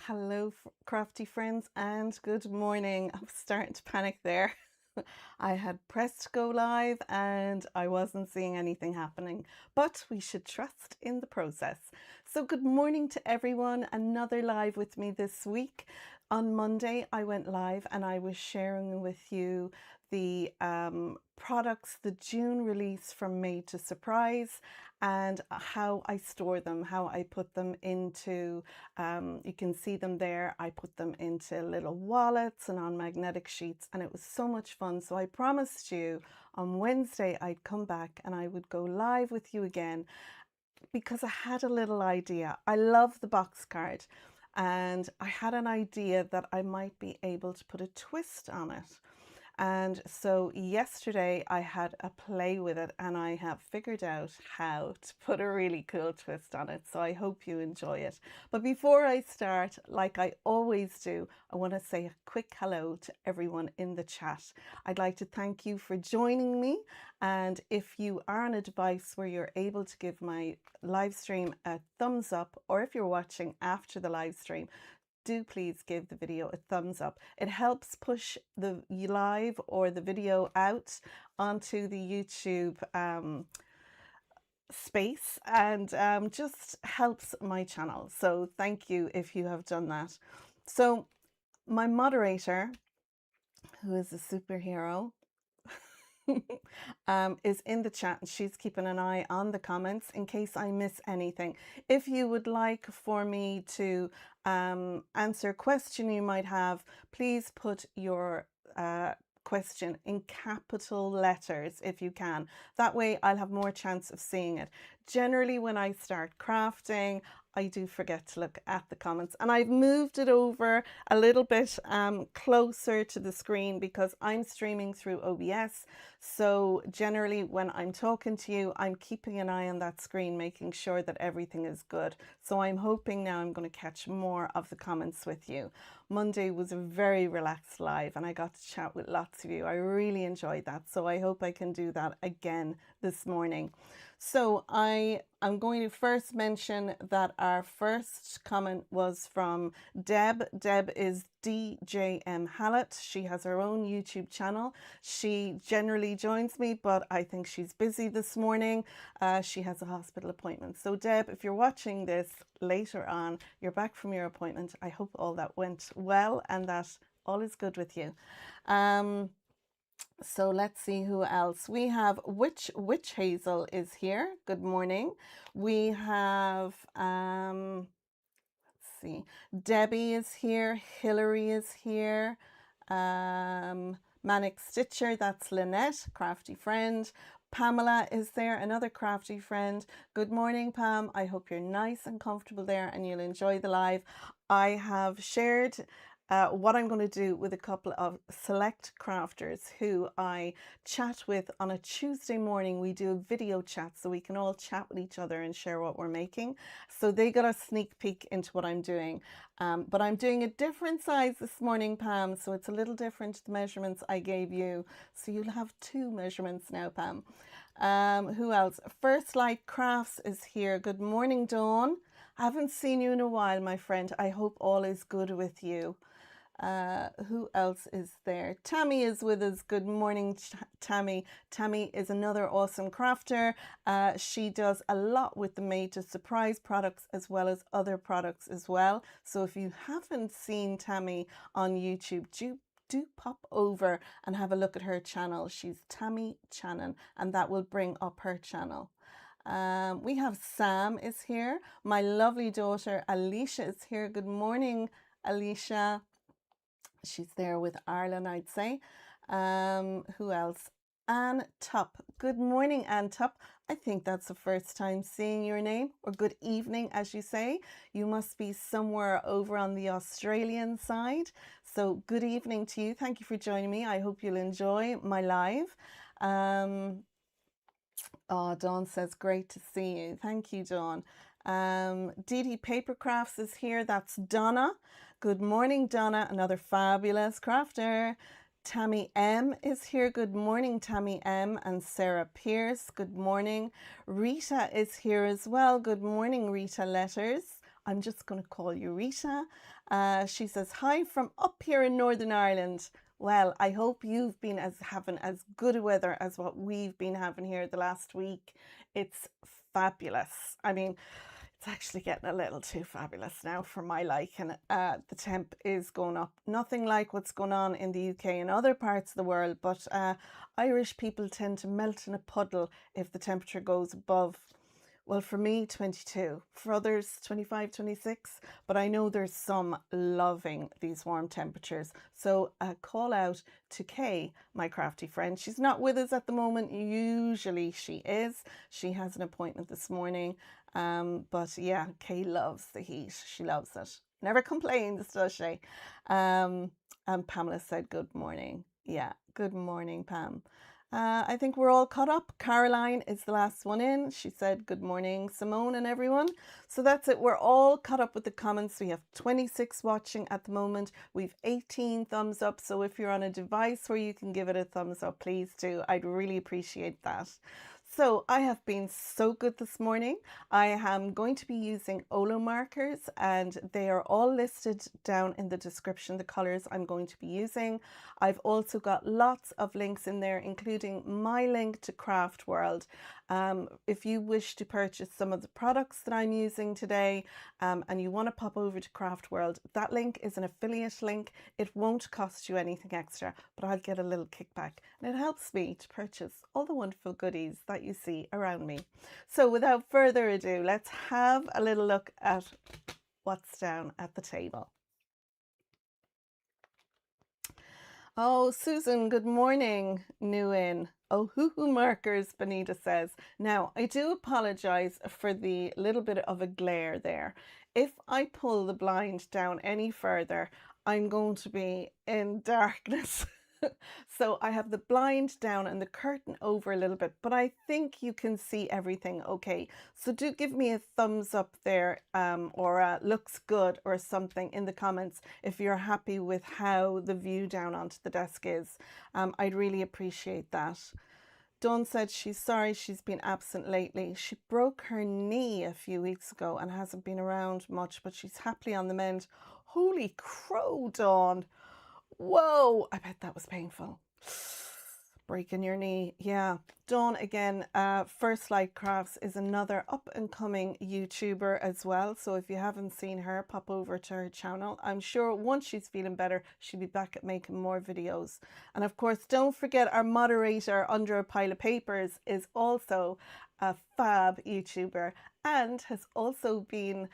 Hello, crafty friends, and good morning. I was starting to panic there. I had pressed go live and I wasn't seeing anything happening, but we should trust in the process. So good morning to everyone. Another live with me this week. On Monday, I went live and I was sharing with you the products, the June release from Made to Surprise, and how I store them, how I put them into, you can see them there. I put them into little wallets and on magnetic sheets, and it was so much fun. So I promised you on Wednesday I'd come back and I would go live with you again because I had a little idea. I love the box card, and I had an idea that I might be able to put a twist on it. And so yesterday I had a play with it and I have figured out how to put a really cool twist on it. So I hope you enjoy it. But before I start, like I always do, I want to say a quick hello to everyone in the chat. I'd like to thank you for joining me. And if you are on a device where you're able to give my live stream a thumbs up, or if you're watching after the live stream, do please give the video a thumbs up. It helps push the live or the video out onto the YouTube space, and just helps my channel. So thank you if you have done that. So my moderator, who is a superhero, is in the chat, and she's keeping an eye on the comments in case I miss anything. If you would like for me to answer a question you might have, please put your question in capital letters if you can. That way I'll have more chance of seeing it. Generally, when I start crafting, I do forget to look at the comments, and I've moved it over a little bit closer to the screen because I'm streaming through OBS. So generally when I'm talking to you, I'm keeping an eye on that screen, making sure that everything is good. So I'm hoping now I'm going to catch more of the comments with you. Monday was a very relaxed live and I got to chat with lots of you. I really enjoyed that. So I hope I can do that again this morning. So I'm going to first mention that our first comment was from Deb. Deb is DJM Hallett. She has her own YouTube channel. She generally joins me, but I think she's busy this morning. She has a hospital appointment. So Deb, if you're watching this later on, you're back from your appointment. I hope all that went well and that all is good with you. So let's see who else. We have Witch Hazel is here. Good morning. We have, let's see, Debbie is here. Hillary is here. Manic Stitcher, that's Lynette, crafty friend. Pamela is there, another crafty friend. Good morning, Pam. I hope you're nice and comfortable there and you'll enjoy the live. I have shared what I'm going to do with a couple of select crafters who I chat with on a Tuesday morning. We do a video chat so we can all chat with each other and share what we're making. So they got a sneak peek into what I'm doing. But I'm doing a different size this morning, Pam, so it's a little different to the measurements I gave you. So you'll have two measurements now, Pam. Who else? First Light Crafts is here. Good morning, Dawn. I haven't seen you in a while, my friend. I hope all is good with you. Who else is there? Tammy is with us. Good morning, Tammy. Tammy is another awesome crafter. She does a lot with the Made to Surprise products as well as other products as well. So if you haven't seen Tammy on YouTube, do pop over and have a look at her channel. She's Tammy Channon, and that will bring up her channel. We have Sam is here. My lovely daughter Alicia is here. Good morning, Alicia. She's there with Ireland, I'd say. Who else? Anne Tupp. Good morning, Anne Tupp. I think that's the first time seeing your name, or good evening, as you say. You must be somewhere over on the Australian side. So good evening to you. Thank you for joining me. I hope you'll enjoy my live. Oh, Dawn says, great to see you. Thank you, Dawn. Dee Paper Crafts is here. That's Donna. Good morning, Donna, another fabulous crafter. Tammy M is here. Good morning, Tammy M. And Sarah Pierce. Good morning. Rita is here as well. Good morning, Rita Letters. I'm just going to call you Rita. She says, hi from up here in Northern Ireland. Well, I hope you've been having as good a weather as what we've been having here the last week. It's fabulous. I mean, it's actually getting a little too fabulous now for my liking. The temp is going up. Nothing like what's going on in the UK and other parts of the world, but Irish people tend to melt in a puddle if the temperature goes above, well, for me, 22. For others, 25, 26. But I know there's some loving these warm temperatures. So a call out to Kay, my crafty friend. She's not with us at the moment. Usually she is. She has an appointment this morning. But yeah, Kay loves the heat. She loves it. Never complains, does she? And Pamela said, good morning. Yeah, good morning, Pam. I think we're all caught up. Caroline is the last one in. She said, good morning, Simone and everyone. So that's it. We're all caught up with the comments. We have 26 watching at the moment. We've 18 thumbs up. So if you're on a device where you can give it a thumbs up, please do. I'd really appreciate that. So I have been so good this morning. I am going to be using Olo markers and they are all listed down in the description, the colors I'm going to be using. I've also got lots of links in there, including my link to Craft World. If you wish to purchase some of the products that I'm using today and you want to pop over to Craft World, that link is an affiliate link. It won't cost you anything extra, but I'll get a little kickback and it helps me to purchase all the wonderful goodies that you see around me. So without further ado, let's have a little look at what's down at the table. Oh, Susan, good morning. New in. Ohuhu markers, Benita says. Now, I do apologize for the little bit of a glare there. If I pull the blind down any further, I'm going to be in darkness. So I have the blind down and the curtain over a little bit, but I think you can see everything okay. So do give me a thumbs up there or looks good or something in the comments if you're happy with how the view down onto the desk is. I'd really appreciate that. Dawn said she's sorry she's been absent lately. She broke her knee a few weeks ago and hasn't been around much, but she's happily on the mend. Holy crow, Dawn. Whoa, I bet that was painful. Breaking your knee. Yeah. Dawn, again, First Light Crafts is another up and coming YouTuber as well. So if you haven't seen her, pop over to her channel. I'm sure once she's feeling better, she'll be back at making more videos. And of course, don't forget our moderator under a pile of papers is also a fab YouTuber and has also been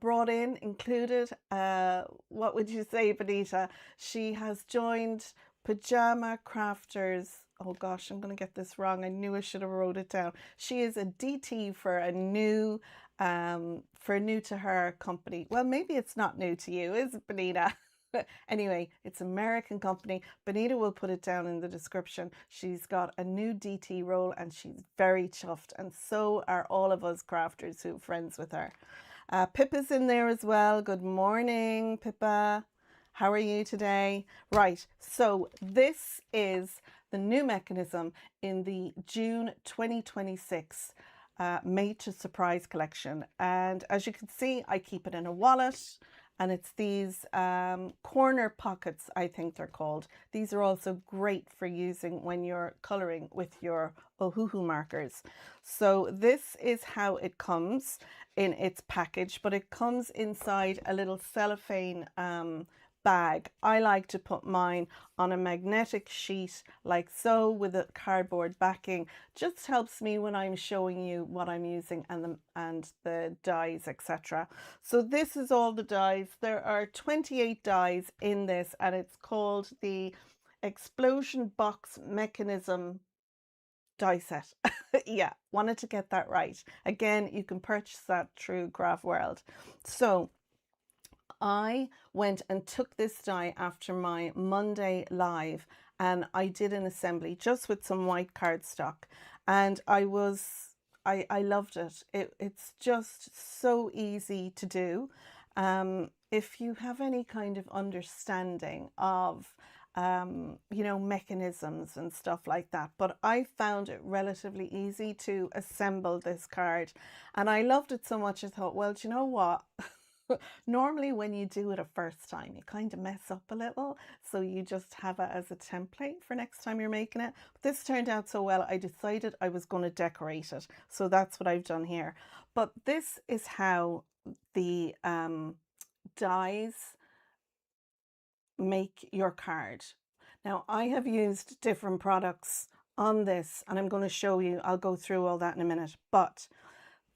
brought in, included, what would you say, Benita? She has joined Pajama Crafters. Oh gosh, I'm going to get this wrong. I knew I should have wrote it down. She is a DT for a new to her company. Well, maybe it's not new to you, is it, Benita? Anyway, it's an American company. Benita will put it down in the description. She's got a new DT role and she's very chuffed, and so are all of us crafters who are friends with her. Pippa's in there as well. Good morning, Pippa. How are you today? Right, so this is the new mechanism in the June 2026 Made to Surprise collection. And as you can see, I keep it in a wallet. And it's these corner pockets, I think they're called. These are also great for using when you're coloring with your Ohuhu markers. So this is how it comes in its package, but it comes inside a little cellophane bag. I like to put mine on a magnetic sheet like so with a cardboard backing. Just helps me when I'm showing you what I'm using and the dies, etc. So this is all the dies. There are 28 dies in this and it's called the Explosion Box Mechanism die set. Yeah, wanted to get that right. Again, you can purchase that through Craft World. So I went and took this die after my Monday live and I did an assembly just with some white cardstock, and I loved it. It's just so easy to do. If you have any kind of understanding of you know, mechanisms and stuff like that. But I found it relatively easy to assemble this card, and I loved it so much I thought, well, do you know what? Normally when you do it a first time, you kind of mess up a little, so you just have it as a template for next time you're making it. But this turned out so well, I decided I was going to decorate it. So that's what I've done here. But this is how the dies make your card. Now, I have used different products on this, and I'm going to show you. I'll go through all that in a minute, but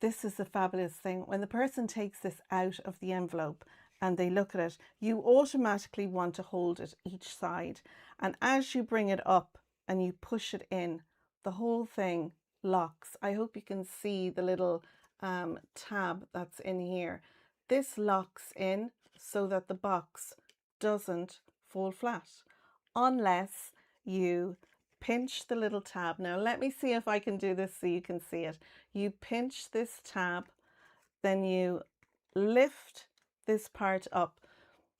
this is the fabulous thing. When the person takes this out of the envelope and they look at it, you automatically want to hold it each side. And as you bring it up and you push it in, the whole thing locks. I hope you can see the little tab that's in here. This locks in so that the box doesn't fall flat unless you pinch the little tab. Now let me see if I can do this so you can see it. You pinch this tab, then you lift this part up.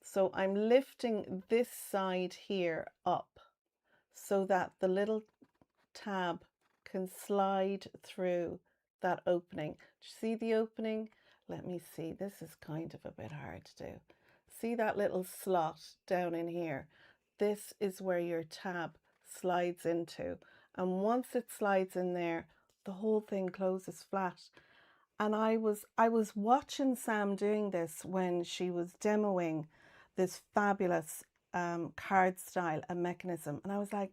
So I'm lifting this side here up so that the little tab can slide through that opening. Do you see the opening? Let me see. This is kind of a bit hard to do. See that little slot down in here? This is where your tab slides into, and once it slides in there, the whole thing closes flat. And I was watching Sam doing this when she was demoing this fabulous card style and mechanism, and I was like,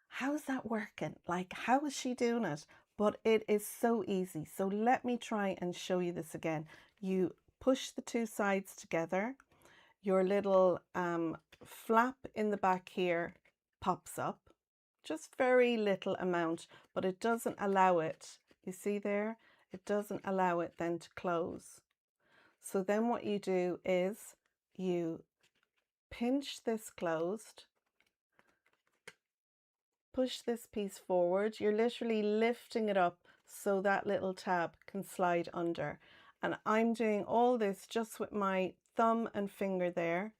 how's that working? Like, how is she doing it? But it is so easy. So let me try and show you this again. You push the two sides together, your little flap in the back here pops up, just very little amount, but it doesn't allow it. You see there? It doesn't allow it then to close. So then what you do is you pinch this closed, push this piece forward. You're literally lifting it up so that little tab can slide under. And I'm doing all this just with my thumb and finger there.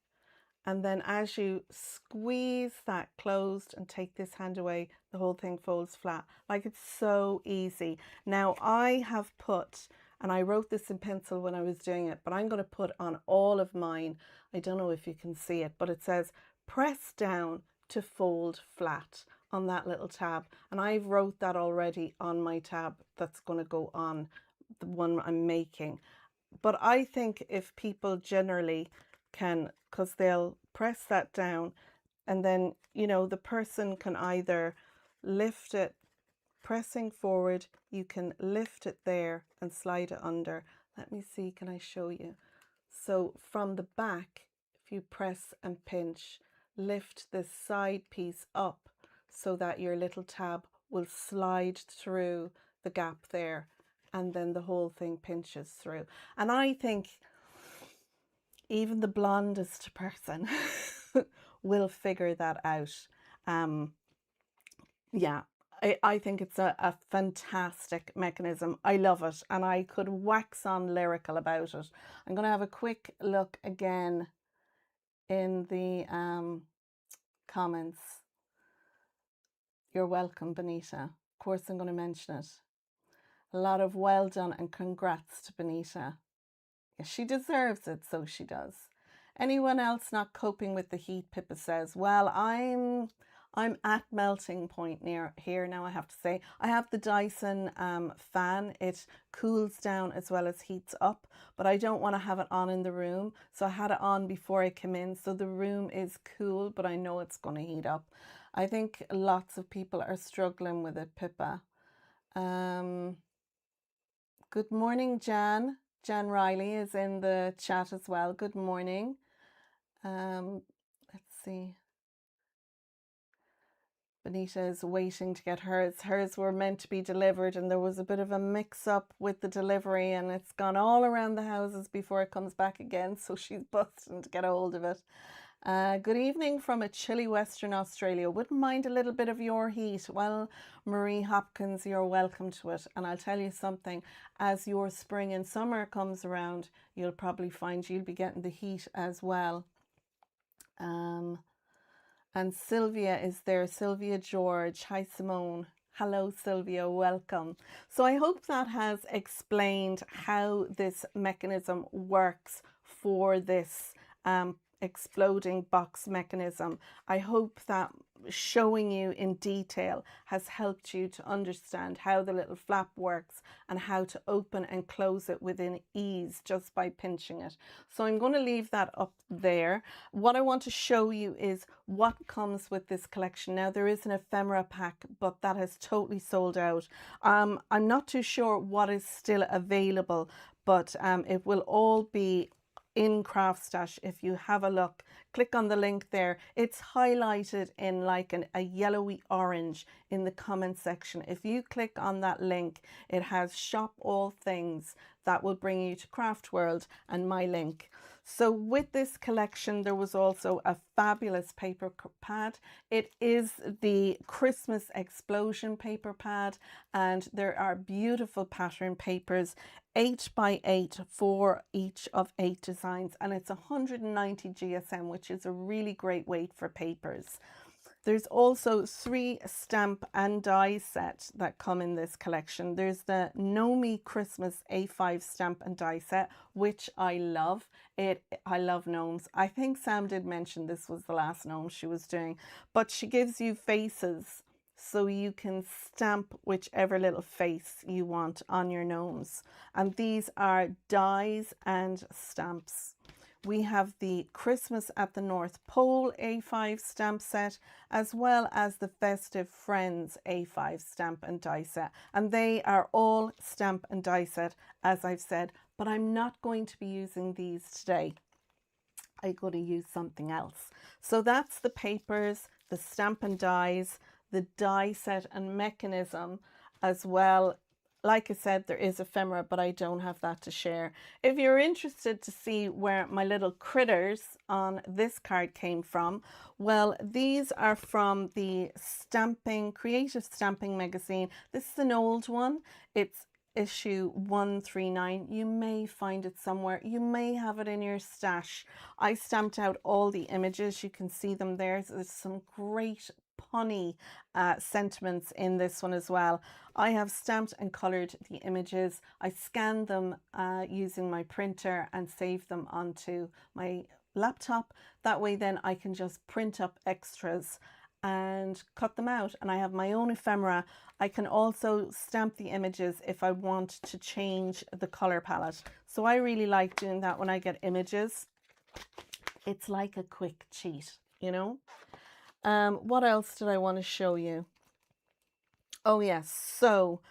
And then as you squeeze that closed and take this hand away, the whole thing folds flat. Like, it's so easy. Now I have put, and I wrote this in pencil when I was doing it, but I'm going to put on all of mine. I don't know if you can see it, but it says press down to fold flat on that little tab. And I've wrote that already on my tab that's going to go on the one I'm making. But I think if people generally can, because they'll press that down, and then, you know, the person can either lift it, pressing forward, you can lift it there and slide it under. Let me see, can I show you? So from the back, if you press and pinch, lift this side piece up so that your little tab will slide through the gap there, and then the whole thing pinches through. And I think even the blondest person will figure that out. Yeah, I think it's a fantastic mechanism. I love it, and I could wax on lyrical about it. I'm going to have a quick look again in the comments. You're welcome, Benita. Of course, I'm going to mention it. A lot of well done and congrats to Benita. Yeah, she deserves it, so she does. Anyone else not coping with the heat? Pippa says, well, I'm at melting point near here now, I have to say. I have the Dyson fan. It cools down as well as heats up, but I don't want to have it on in the room. So I had it on before I came in. So the room is cool, but I know it's going to heat up. I think lots of people are struggling with it, Pippa. Good morning, Jan. Jan Riley is in the chat as well. Good morning. Let's see. Benita is waiting to get hers. Hers were meant to be delivered, and there was a bit of a mix-up with the delivery, and it's gone all around the houses before it comes back again, so she's busting to get a hold of it. Good evening from a chilly Western Australia. Wouldn't mind a little bit of your heat. Well, Marie Hopkins, you're welcome to it. And I'll tell you something, as your spring and summer comes around, you'll probably find you'll be getting the heat as well. And Sylvia is there, Sylvia George. Hi, Simone. Hello, Sylvia, welcome. So I hope that has explained how this mechanism works for this exploding box mechanism. I hope that showing you in detail has helped you to understand how the little flap works and how to open and close it within ease just by pinching it. So I'm going to leave that up there. What I want to show you is what comes with this collection. Now there is an ephemera pack, but that has totally sold out. I'm not too sure what is still available, but it will all be in Craft Stash. If you have a look, click on the link there. It's highlighted in like a yellowy orange in the comment section. If you click on that link, it has shop all things that will bring you to Craft World and my link. So with this collection, there was also a fabulous paper pad. It is the Christmas Explosion paper pad, and there are beautiful pattern papers, 8 by 8 for each of 8 designs, and it's 190 GSM, which is a really great weight for papers. There's also 3 stamp and die set that come in this collection. There's the Nomi Christmas A5 stamp and die set, which I love. I love gnomes. I think Sam did mention this was the last gnome she was doing, but she gives you faces so you can stamp whichever little face you want on your gnomes. And these are dies and stamps. We have the Christmas at the North Pole A5 stamp set, as well as the Festive Friends A5 stamp and die set. And they are all stamp and die set, as I've said, but I'm not going to be using these today. I'm going to use something else. So that's the papers, the stamp and dies, the die set and mechanism as well. Like I said, there is ephemera, but I don't have that to share. If you're interested to see where my little critters on this card came from, well, these are from the Creative Stamping magazine. This is an old one. It's issue 139. You may find it somewhere. You may have it in your stash. I stamped out all the images. You can see them there. There's some great punny sentiments in this one as well. I have stamped and colored the images. I scanned them using my printer and saved them onto my laptop. That way then I can just print up extras and cut them out, and I have my own ephemera. I can also stamp the images if I want to change the color palette. So I really like doing that when I get images. It's like a quick cheat, you know. What else did I want to show you? Oh yes, so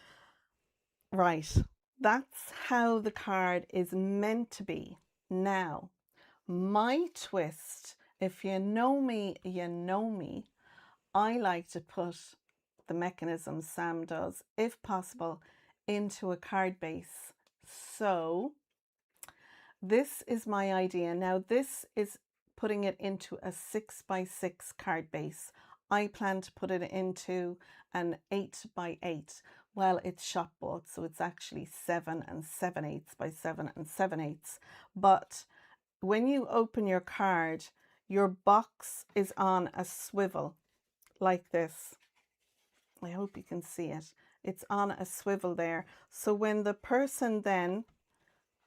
right, that's how the card is meant to be. Now, my twist, if you know me, you know me, I like to put the mechanism Sam does, if possible, into a card base. So this is my idea. Now this is putting it into a 6 by 6 card base. I plan to put it into an 8 by 8. Well, it's shop bought, so it's actually 7 7/8 by 7 7/8. But when you open your card, your box is on a swivel like this. I hope you can see it. It's on a swivel there. So when the person then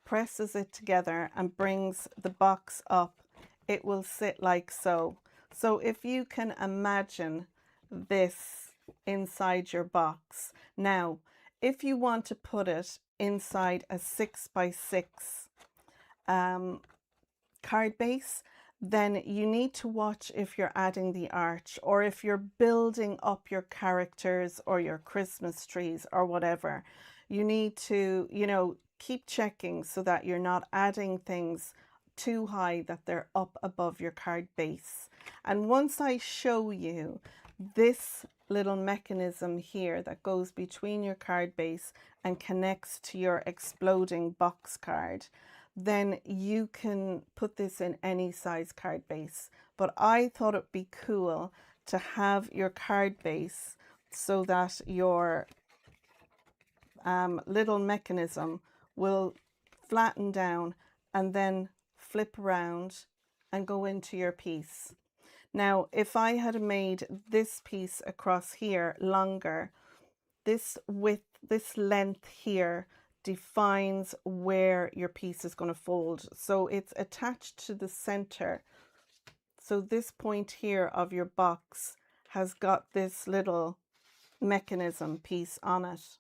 presses it together and brings the box up, it will sit like so. So if you can imagine this inside your box. Now, if you want to put it inside a 6 by 6 card base, then you need to watch if you're adding the arch, or if you're building up your characters or your Christmas trees or whatever. You need to, you know, keep checking so that you're not adding things too high that they're up above your card base. And once I show you this little mechanism here that goes between your card base and connects to your exploding box card, then you can put this in any size card base. But I thought it'd be cool to have your card base so that your little mechanism will flatten down and then flip around and go into your piece. Now, if I had made this piece across here longer, this width, this length here defines where your piece is going to fold. So it's attached to the center. So this point here of your box has got this little mechanism piece on it.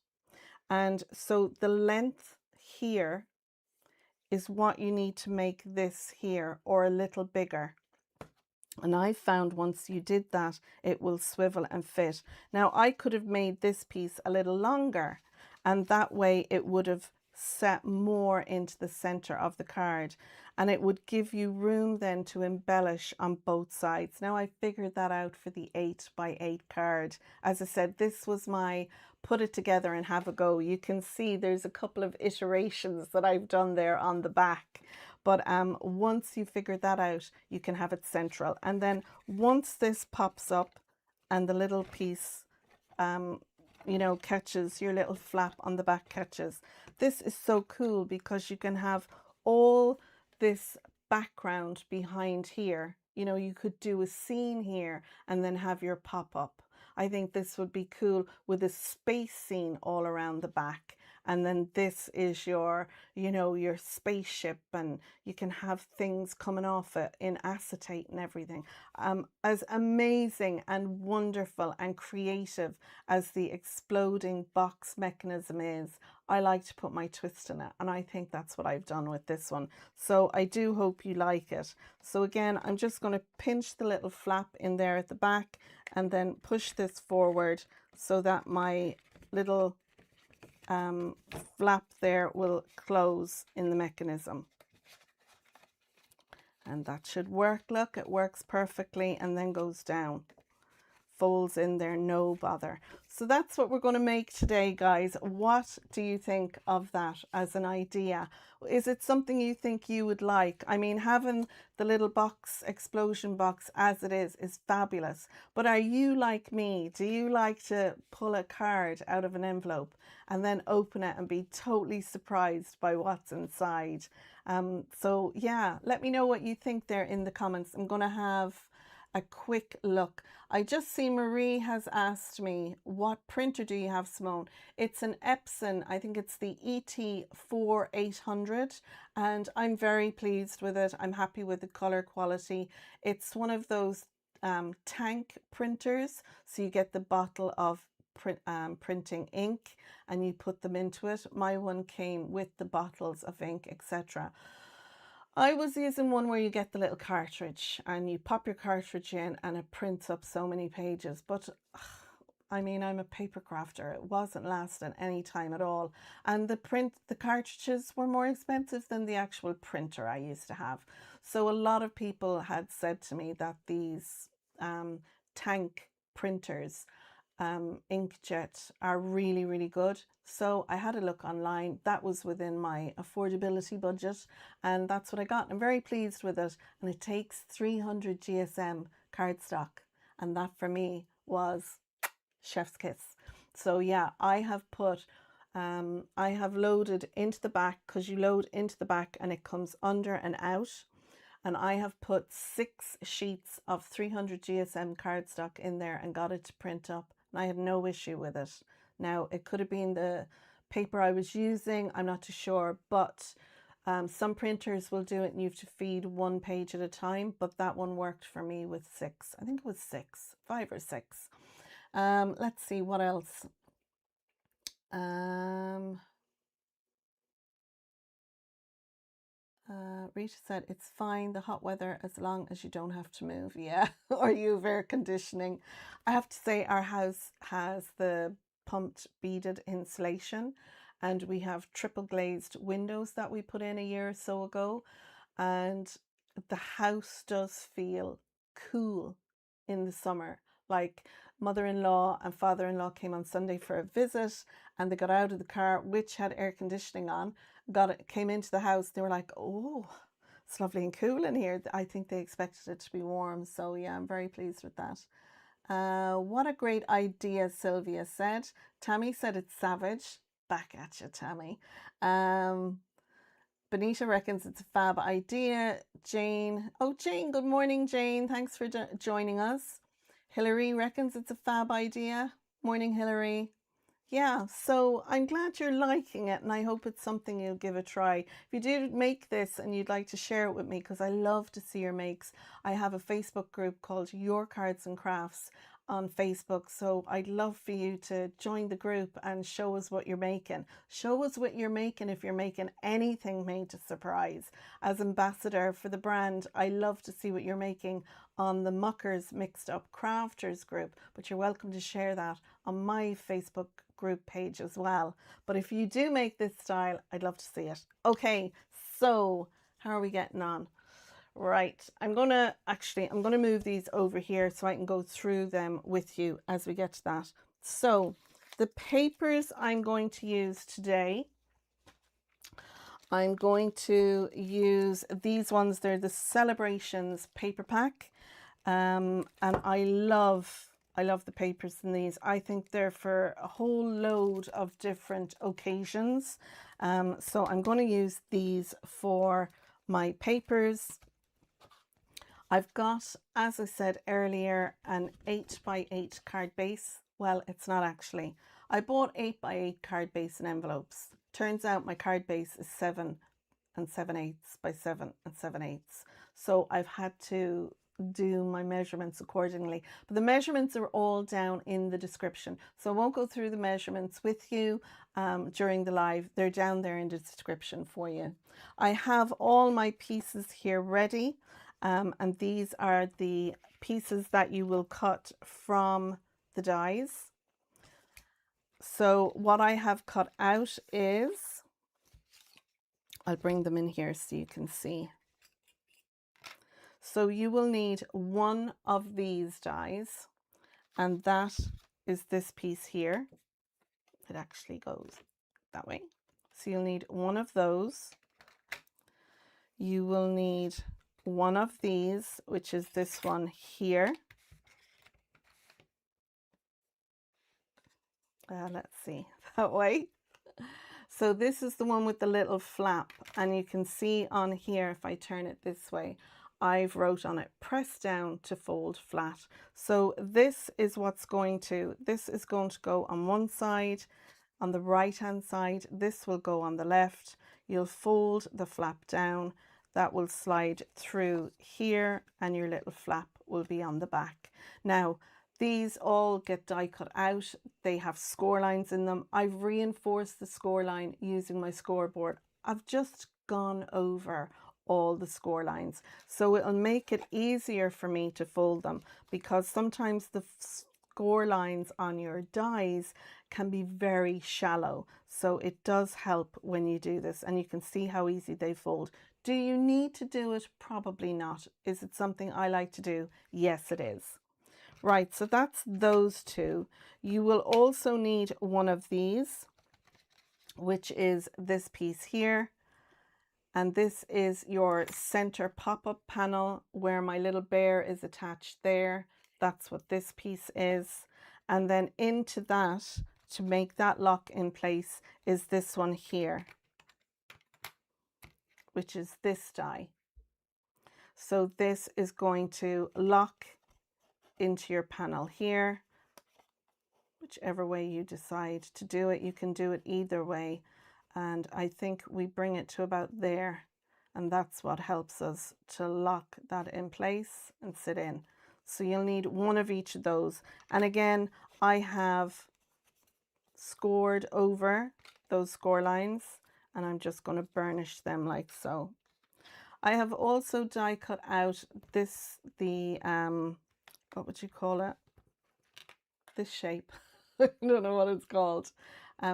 And so the length here is what you need to make this here, or a little bigger. And I found once you did that, it will swivel and fit. Now I could have made this piece a little longer, and that way it would have set more into the center of the card, and it would give you room then to embellish on both sides. Now I figured that out for the 8x8 card. As I said, this was my put it together and have a go. You can see there's a couple of iterations that I've done there on the back. But once you figure that out, you can have it central. And then once this pops up and the little piece, you know, catches, your little flap on the back catches, this is so cool because you can have all this background behind here. You know, you could do a scene here and then have your pop-up. I think this would be cool with a space scene all around the back. And then this is your, you know, your spaceship, and you can have things coming off it in acetate and everything. As amazing and wonderful and creative as the exploding box mechanism is, I like to put my twist in it, and I think that's what I've done with this one. So I do hope you like it. So again, I'm just going to pinch the little flap in there at the back and then push this forward so that my little flap there will close in the mechanism. And that should work. Look, it works perfectly and then goes down. Folds in there, no bother. So that's what we're going to make today, guys. What do you think of that as an idea? Is it something you think you would like? I mean, having the little box, explosion box as it is fabulous. But are you like me? Do you like to pull a card out of an envelope and then open it and be totally surprised by what's inside? So yeah, let me know what you think there in the comments. I'm going to have a quick look. I just see Marie has asked me, what printer do you have, Simone? It's an Epson, I think it's the ET4800, and I'm very pleased with it. I'm happy with the color quality. It's one of those tank printers, so you get the bottle of printing ink and you put them into it. My one came with the bottles of ink, etc. I was using one where you get the little cartridge and you pop your cartridge in and it prints up so many pages. But I mean, I'm a paper crafter. It wasn't lasting any time at all. And the cartridges were more expensive than the actual printer I used to have. So a lot of people had said to me that these tank printers, inkjet, are really, really good. So I had a look online. That was within my affordability budget, and that's what I got. I'm very pleased with it, and it takes 300 GSM cardstock, and that for me was chef's kiss. So yeah, I have put I have loaded into the back, because you load into the back and it comes under and out, and I have put 6 sheets of 300 GSM cardstock in there and got it to print up. I had no issue with it. Now, it could have been the paper I was using, I'm not too sure, but some printers will do it and you have to feed 1 page at a time, but that one worked for me with 6. I think it was 6, 5 or 6. Let's see what else. Rita said, it's fine, the hot weather, as long as you don't have to move. Yeah, or you have air conditioning. I have to say our house has the pumped beaded insulation, and we have triple glazed windows that we put in a year or so ago, and the house does feel cool in the summer. Like, mother-in-law and father-in-law came on Sunday for a visit, and they got out of the car, which had air conditioning on, came into the house. They were like, oh, it's lovely and cool in here. I think they expected it to be warm. So yeah, I'm very pleased with that. What a great idea, Sylvia said. Tammy said it's savage. Back at you, Tammy. Benita reckons it's a fab idea. Jane, oh Jane, good morning Jane, thanks for joining us. Hillary reckons it's a fab idea. Morning Hillary. Yeah, so I'm glad you're liking it and I hope it's something you'll give a try. If you do make this and you'd like to share it with me, because I love to see your makes, I have a Facebook group called Your Cards and Crafts on Facebook, so I'd love for you to join the group and show us what you're making. Show us what you're making if you're making anything made to surprise. As ambassador for the brand, I love to see what you're making on the Muckers Mixed Up Crafters group, but you're welcome to share that on my Facebook group page as well. But if you do make this style, I'd love to see it. Okay, so how are we getting on? Right, I'm gonna move these over here so I can go through them with you as we get to that. So the papers I'm going to use today, I'm going to use these ones. They're the Celebrations paper pack, and I love the papers in these. I think they're for a whole load of different occasions. So I'm going to use these for my papers. I've got, as I said earlier, an 8x8 card base. Well, it's not actually. I bought 8x8 card base and envelopes. Turns out my card base is 7 7/8 by 7 7/8. So I've had to do my measurements accordingly. But the measurements are all down in the description. So I won't go through the measurements with you during the live. They're down there in the description for you. I have all my pieces here ready. And these are the pieces that you will cut from the dies. So what I have cut out is, I'll bring them in here so you can see. So you will need one of these dies, and that is this piece here. It actually goes that way. So you'll need one of those. You will need one of these, which is this one here. Let's see, that way. So this is the one with the little flap, and you can see on here, if I turn it this way, I've wrote on it, press down to fold flat. So this is what's going to, this is going to go on one side, on the right hand side, this will go on the left. You'll fold the flap down, that will slide through here, and your little flap will be on the back. Now, these all get die cut out. They have score lines in them. I've reinforced the score line using my scoreboard. I've just gone over all the score lines, so it'll make it easier for me to fold them, because sometimes the score lines on your dies can be very shallow. So it does help when you do this, and you can see how easy they fold. Do you need to do it? Probably not. Is it something I like to do? Yes, it is. Right, so that's those two. You will also need one of these, which is this piece here. And this is your center pop-up panel where my little bear is attached there. That's what this piece is. And then into that, to make that lock in place, is this one here, which is this die. So this is going to lock into your panel here. Whichever way you decide to do it, you can do it either way. And I think we bring it to about there, and that's what helps us to lock that in place and sit in. So you'll need one of each of those. And again, I have scored over those score lines, and I'm just going to burnish them like so. I have also die cut out this, the what would you call it, this shape. I don't know what it's called.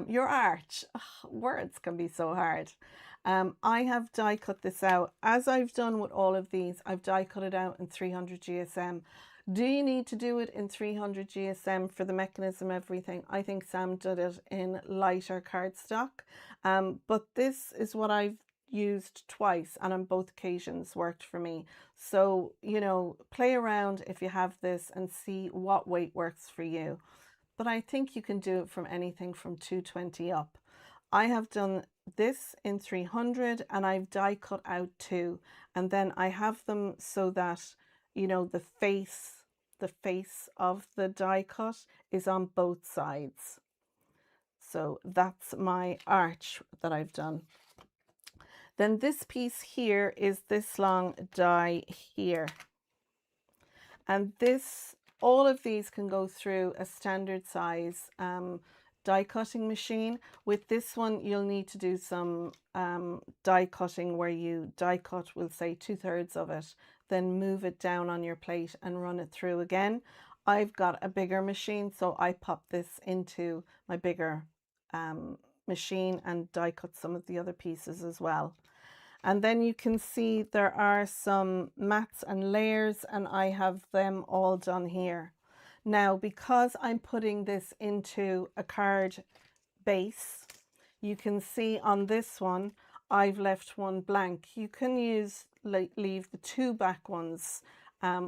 Your arch. Ugh, words can be so hard. I have die cut this out. As I've done with all of these, I've die cut it out in 300 GSM. Do you need to do it in 300 GSM for the mechanism, everything? I think Sam did it in lighter cardstock. But this is what I've used twice, and on both occasions worked for me. So, you know, play around if you have this and see what weight works for you. But I think you can do it from anything from 220 up. I have done this in 300 and I've die cut out 2, and then I have them so that, you know, the face of the die cut is on both sides. So that's my arch that I've done. Then this piece here is this long die here. And this, all of these can go through a standard size die cutting machine. With this one, you'll need to do some die cutting where you die cut, we'll say 2/3 of it, then move it down on your plate and run it through again. I've got a bigger machine, so I pop this into my bigger machine and die cut some of the other pieces as well. And then you can see there are some mats and layers, and I have them all done here. Now, because I'm putting this into a card base, you can see on this one, I've left one blank. You can leave the 2 back ones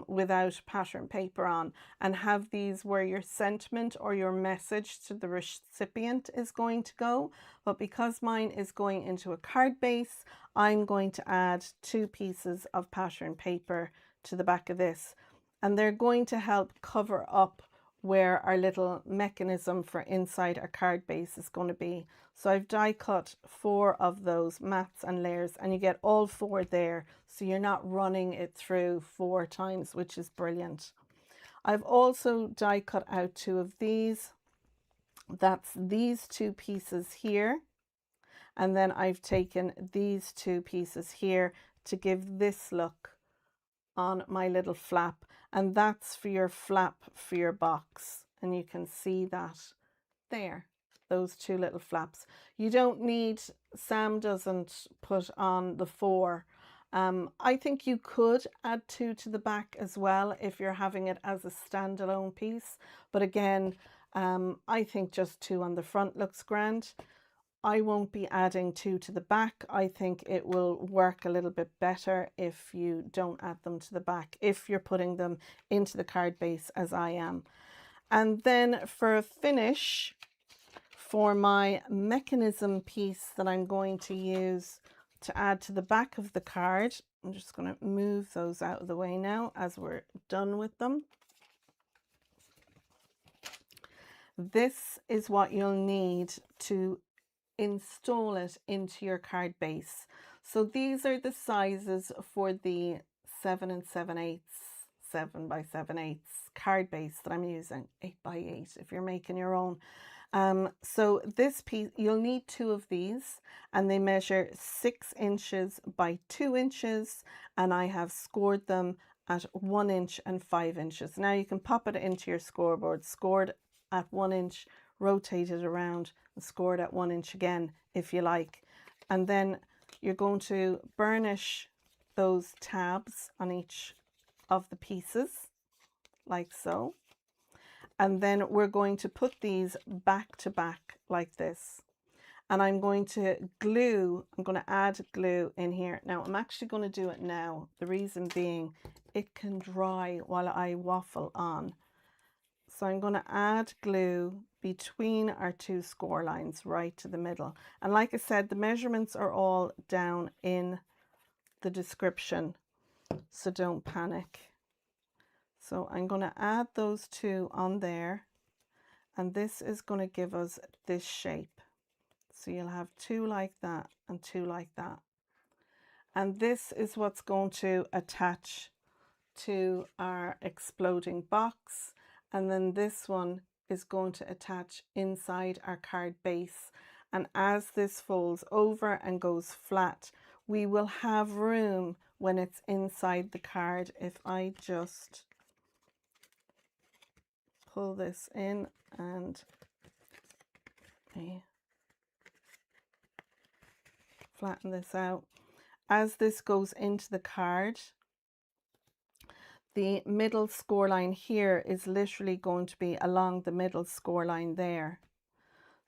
without pattern paper on, and have these where your sentiment or your message to the recipient is going to go. But because mine is going into a card base, I'm going to add 2 pieces of pattern paper to the back of this, and they're going to help cover up where our little mechanism for inside our card base is going to be. So I've die cut 4 of those mats and layers, and you get all 4 there, so you're not running it through 4 times, which is brilliant. I've also die cut out 2 of these. That's these 2 pieces here, and then I've taken these 2 pieces here to give this look on my little flap, and that's for your flap for your box, and you can see that there, those 2 little flaps. You don't need, Sam doesn't put on the 4. I think you could add 2 to the back as well if you're having it as a standalone piece, but again, I think just 2 on the front looks grand. I won't be adding 2 to the back. I think it will work a little bit better if you don't add them to the back, if you're putting them into the card base as I am. And then for a finish, for my mechanism piece that I'm going to use to add to the back of the card, I'm just going to move those out of the way now as we're done with them. This is what you'll need to install it into your card base. So these are the sizes for the 7 7/8, 7 by 7/8 card base that I'm using, 8 by 8 if you're making your own. So this piece, you'll need 2 of these, and they measure 6 inches by 2 inches, and I have scored them at 1 inch and 5 inches. Now you can pop it into your scoreboard, scored at 1 inch, rotate it around and score it at 1 inch again if you like. And then you're going to burnish those tabs on each of the pieces like so. And then we're going to put these back to back like this. And I'm going to add glue in here. Now I'm actually going to do it now. The reason being, it can dry while I waffle on. So I'm going to add glue between our 2 score lines right to the middle. And like I said, the measurements are all down in the description, so don't panic. So I'm going to add those 2 on there, and this is going to give us this shape. So you'll have 2 like that and 2 like that. And this is what's going to attach to our exploding box. And then this one is going to attach inside our card base. And as this folds over and goes flat, we will have room when it's inside the card. If I just pull this in and flatten this out, as this goes into the card, the middle score line here is literally going to be along the middle score line there.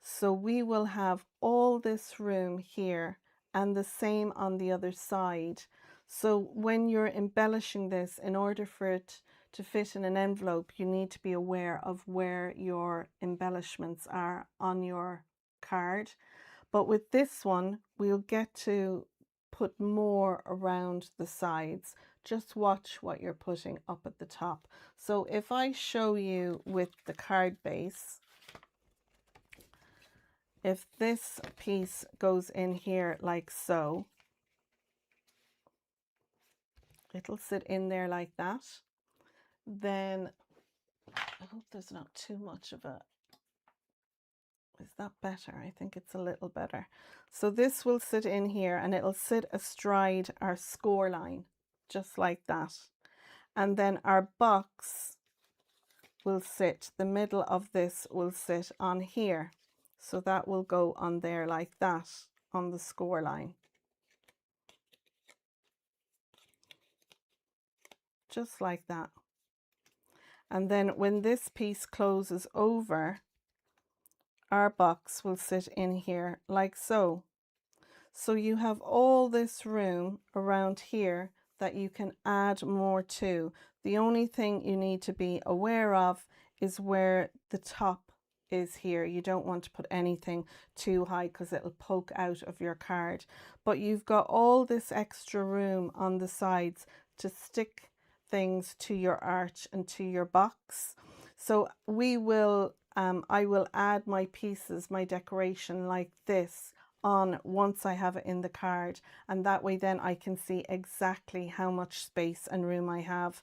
So we will have all this room here and the same on the other side. So when you're embellishing this, in order for it to fit in an envelope, you need to be aware of where your embellishments are on your card. But with this one, we'll get to put more around the sides. Just watch what you're putting up at the top. So if I show you with the card base, if this piece goes in here like so, it'll sit in there like that. Then, I hope there's not too much of it. Is that better? I think it's a little better. So this will sit in here and it'll sit astride our score line, just like that. And then our box will sit, the middle of this will sit on here. So that will go on there like that on the score line. Just like that. And then when this piece closes over, our box will sit in here like so. So you have all this room around here that you can add more to. The only thing you need to be aware of is where the top is here. You don't want to put anything too high because it'll poke out of your card. But you've got all this extra room on the sides to stick things to your arch and to your box. So we will, I will add my pieces, my decoration like this on once I have it in the card, and that way then I can see exactly how much space and room I have.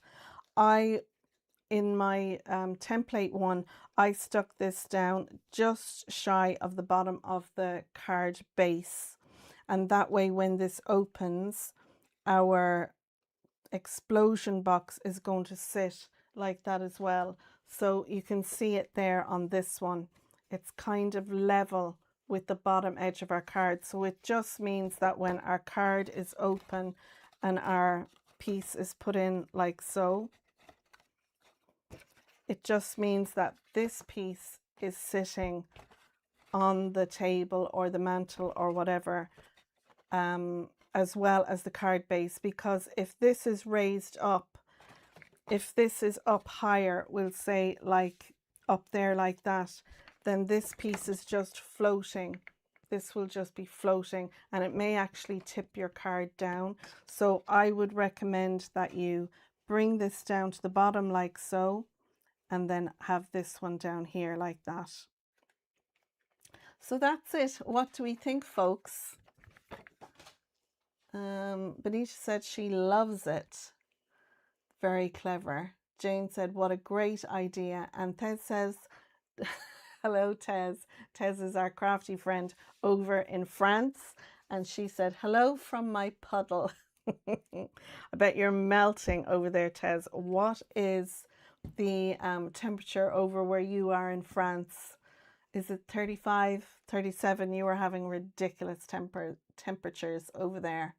In my template one, I stuck this down just shy of the bottom of the card base, and that way when this opens, our explosion box is going to sit like that as well. So you can see it there on this one. It's kind of level with the bottom edge of our card. So it just means that when our card is open and our piece is put in like so, it just means that this piece is sitting on the table or the mantle or whatever, as well as the card base. Because if this is raised up, if this is up higher, we'll say like up there like that, then this piece is just floating. This will just be floating and it may actually tip your card down. So I would recommend that you bring this down to the bottom like so, and then have this one down here like that. So that's it. What do we think, folks? Benita said she loves it. Very clever. Jane said, what a great idea. And Tez says, hello, Tez. Tez is our crafty friend over in France. And she said, hello from my puddle. I bet you're melting over there, Tez. What is the temperature over where you are in France? Is it 35, 37? You are having ridiculous temperatures over there.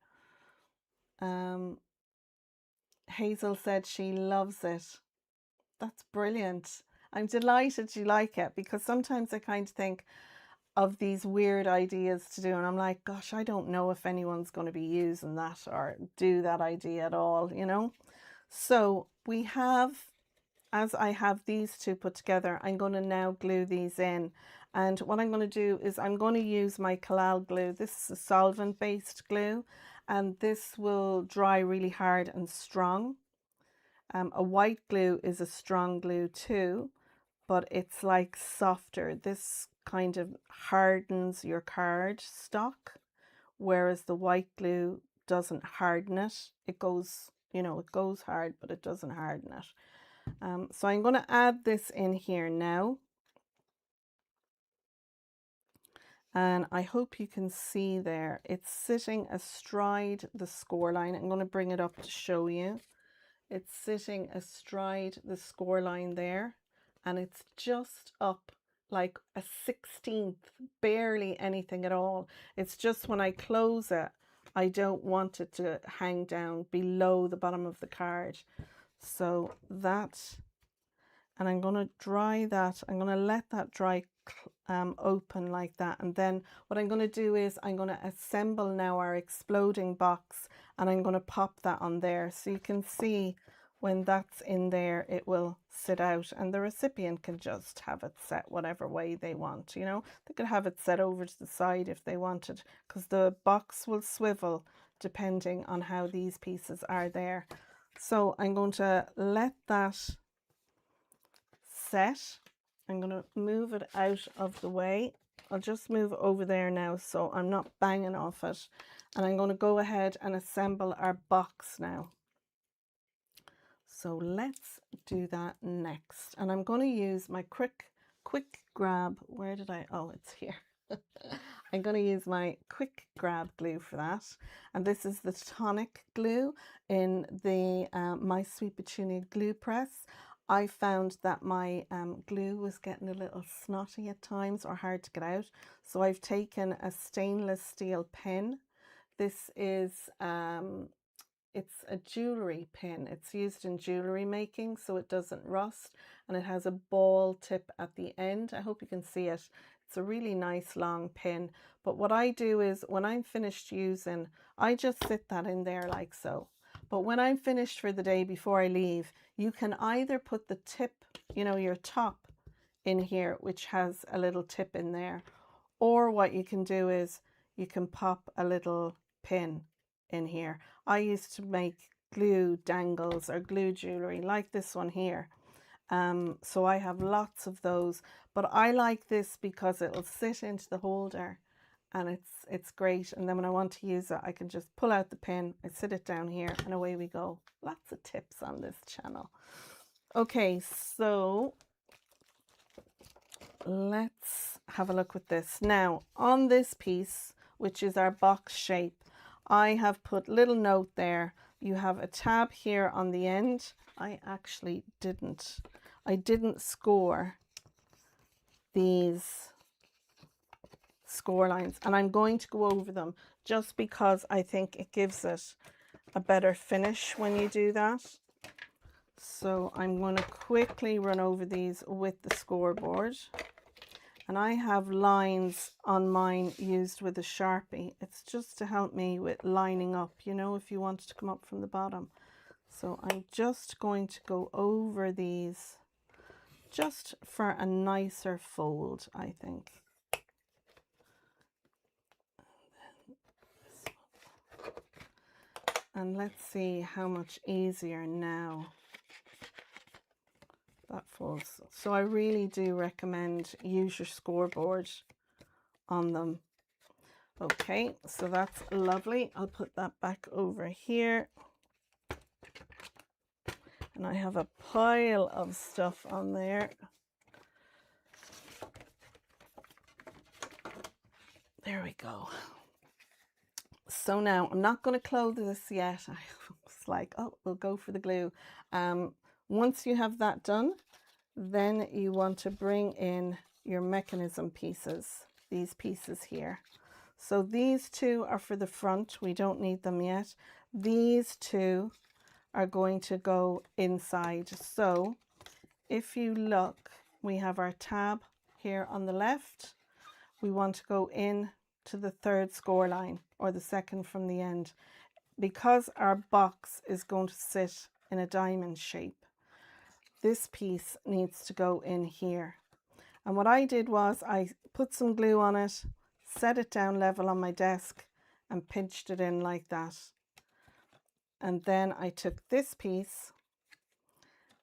Hazel said she loves it. That's brilliant. I'm delighted you like it, because sometimes I kind of think of these weird ideas to do and I'm like, gosh, I don't know if anyone's going to be using that or do that idea at all, you know. So we have, as I have these two put together, I'm going to now glue these in. And what I'm going to do is I'm going to use my Kalal glue. This is a solvent based glue, and this will dry really hard and strong. A white glue is a strong glue too, but it's like softer. This kind of hardens your card stock, whereas the white glue doesn't harden it. It goes, you know, it goes hard, but it doesn't harden it. So I'm going to add this in here now. And I hope you can see there, it's sitting astride the score line. I'm going to bring it up to show you. It's sitting astride the score line there, and it's just up like a 16th, barely anything at all. It's just when I close it, I don't want it to hang down below the bottom of the card. So that, and I'm going to dry that. I'm going to let that dry open like that, and then what I'm going to do is I'm going to assemble now our exploding box, and I'm going to pop that on there so you can see when that's in there, it will sit out, and the recipient can just have it set whatever way they want. You know, they could have it set over to the side if they wanted, because the box will swivel depending on how these pieces are there. So I'm going to let that set. I'm going to move it out of the way. I'll just move over there now so I'm not banging off it. And I'm going to go ahead and assemble our box now. So let's do that next. And I'm going to use my quick grab. Where did I? Oh, it's here. I'm going to use my quick grab glue for that. And this is the tonic glue in the My Sweet Petunia glue press. I found that my glue was getting a little snotty at times or hard to get out. So I've taken a stainless steel pin. This is it's a jewelry pin. It's used in jewelry making so it doesn't rust, and it has a ball tip at the end. I hope you can see it. It's a really nice long pin. But what I do is when I'm finished using, I just sit that in there like so. But when I'm finished for the day before I leave, you can either put the tip, you know, your top in here, which has a little tip in there, or what you can do is you can pop a little pin in here. I used to make glue dangles or glue jewelry like this one here. So I have lots of those, but I like this because it'll sit into the holder and it's great. And then when I want to use it, I can just pull out the pin, I sit it down here, and away we go. Lots of tips on this channel. Okay, so let's have a look with this. Now on this piece, which is our box shape, I have put little note there. You have a tab here on the end. I actually didn't score these score lines, and I'm going to go over them just because I think it gives it a better finish when you do that. So I'm going to quickly run over these with the scoreboard. And I have lines on mine used with a Sharpie. It's just to help me with lining up, you know, if you want to come up from the bottom. So I'm just going to go over these just for a nicer fold, I think. And let's see how much easier now that folds. So I really do recommend use your scoreboard on them. Okay, so that's lovely. I'll put that back over here. And I have a pile of stuff on there. There we go. So now I'm not going to close this yet. I was like, oh, we'll go for the glue. Once you have that done, then you want to bring in your mechanism pieces, these pieces here. So these two are for the front. We don't need them yet. These two are going to go inside. So if you look, we have our tab here on the left. We want to go in to the third score line, or the second from the end, because our box is going to sit in a diamond shape. This piece needs to go in here. And what I did was I put some glue on it, set it down level on my desk, and pinched it in like that. And then I took this piece,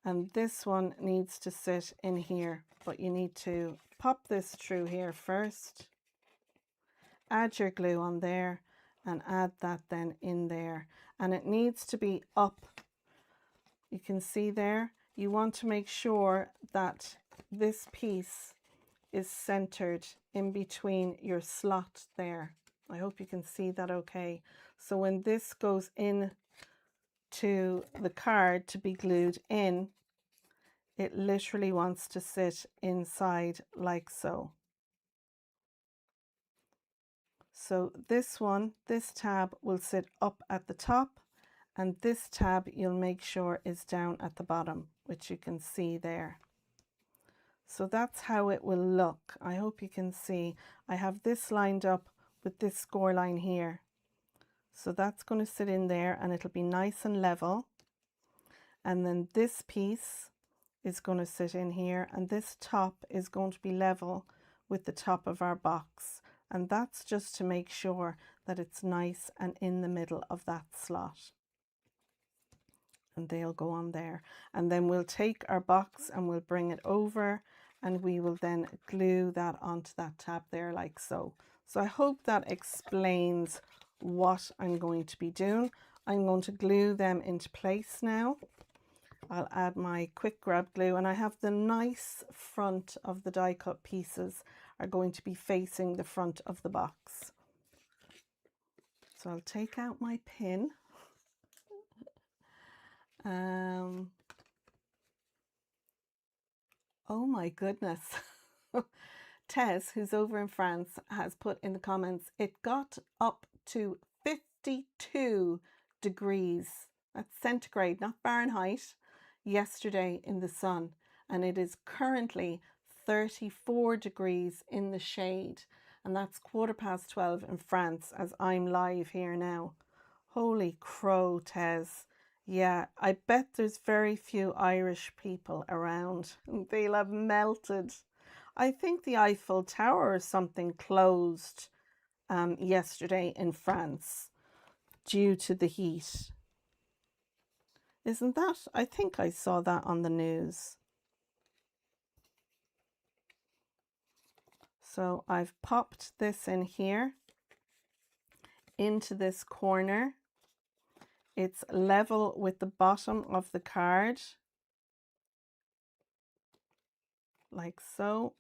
and this one needs to sit in here, but you need to pop this through here first, add your glue on there, and add that then in there. And it needs to be up. You can see there, you want to make sure that this piece is centered in between your slot there. I hope you can see that okay. So when this goes in to the card to be glued in, it literally wants to sit inside like so. So this one, this tab will sit up at the top, and this tab you'll make sure is down at the bottom, which you can see there. So that's how it will look. I hope you can see. I have this lined up with this score line here. So that's going to sit in there, and it'll be nice and level. And then this piece is going to sit in here, and this top is going to be level with the top of our box. And that's just to make sure that it's nice and in the middle of that slot. And they'll go on there. And then we'll take our box and we'll bring it over, and we will then glue that onto that tab there like so. So I hope that explains what I'm going to be doing. I'm going to glue them into place now. I'll add my quick grab glue, and I have the nice front of the die cut pieces are going to be facing the front of the box. So I'll take out my pin. Oh my goodness. Tess, who's over in France, has put in the comments, it got up to 52 degrees, that's centigrade, not Fahrenheit, yesterday in the sun. And it is currently 34 degrees in the shade. And that's 12:15 in France as I'm live here now. Holy crow, Tess. Yeah, I bet there's very few Irish people around. They'll have melted. I think the Eiffel Tower or something closed yesterday in France due to the heat. Isn't that? I think I saw that on the news. So I've popped this in here into this corner. It's level with the bottom of the card, like so.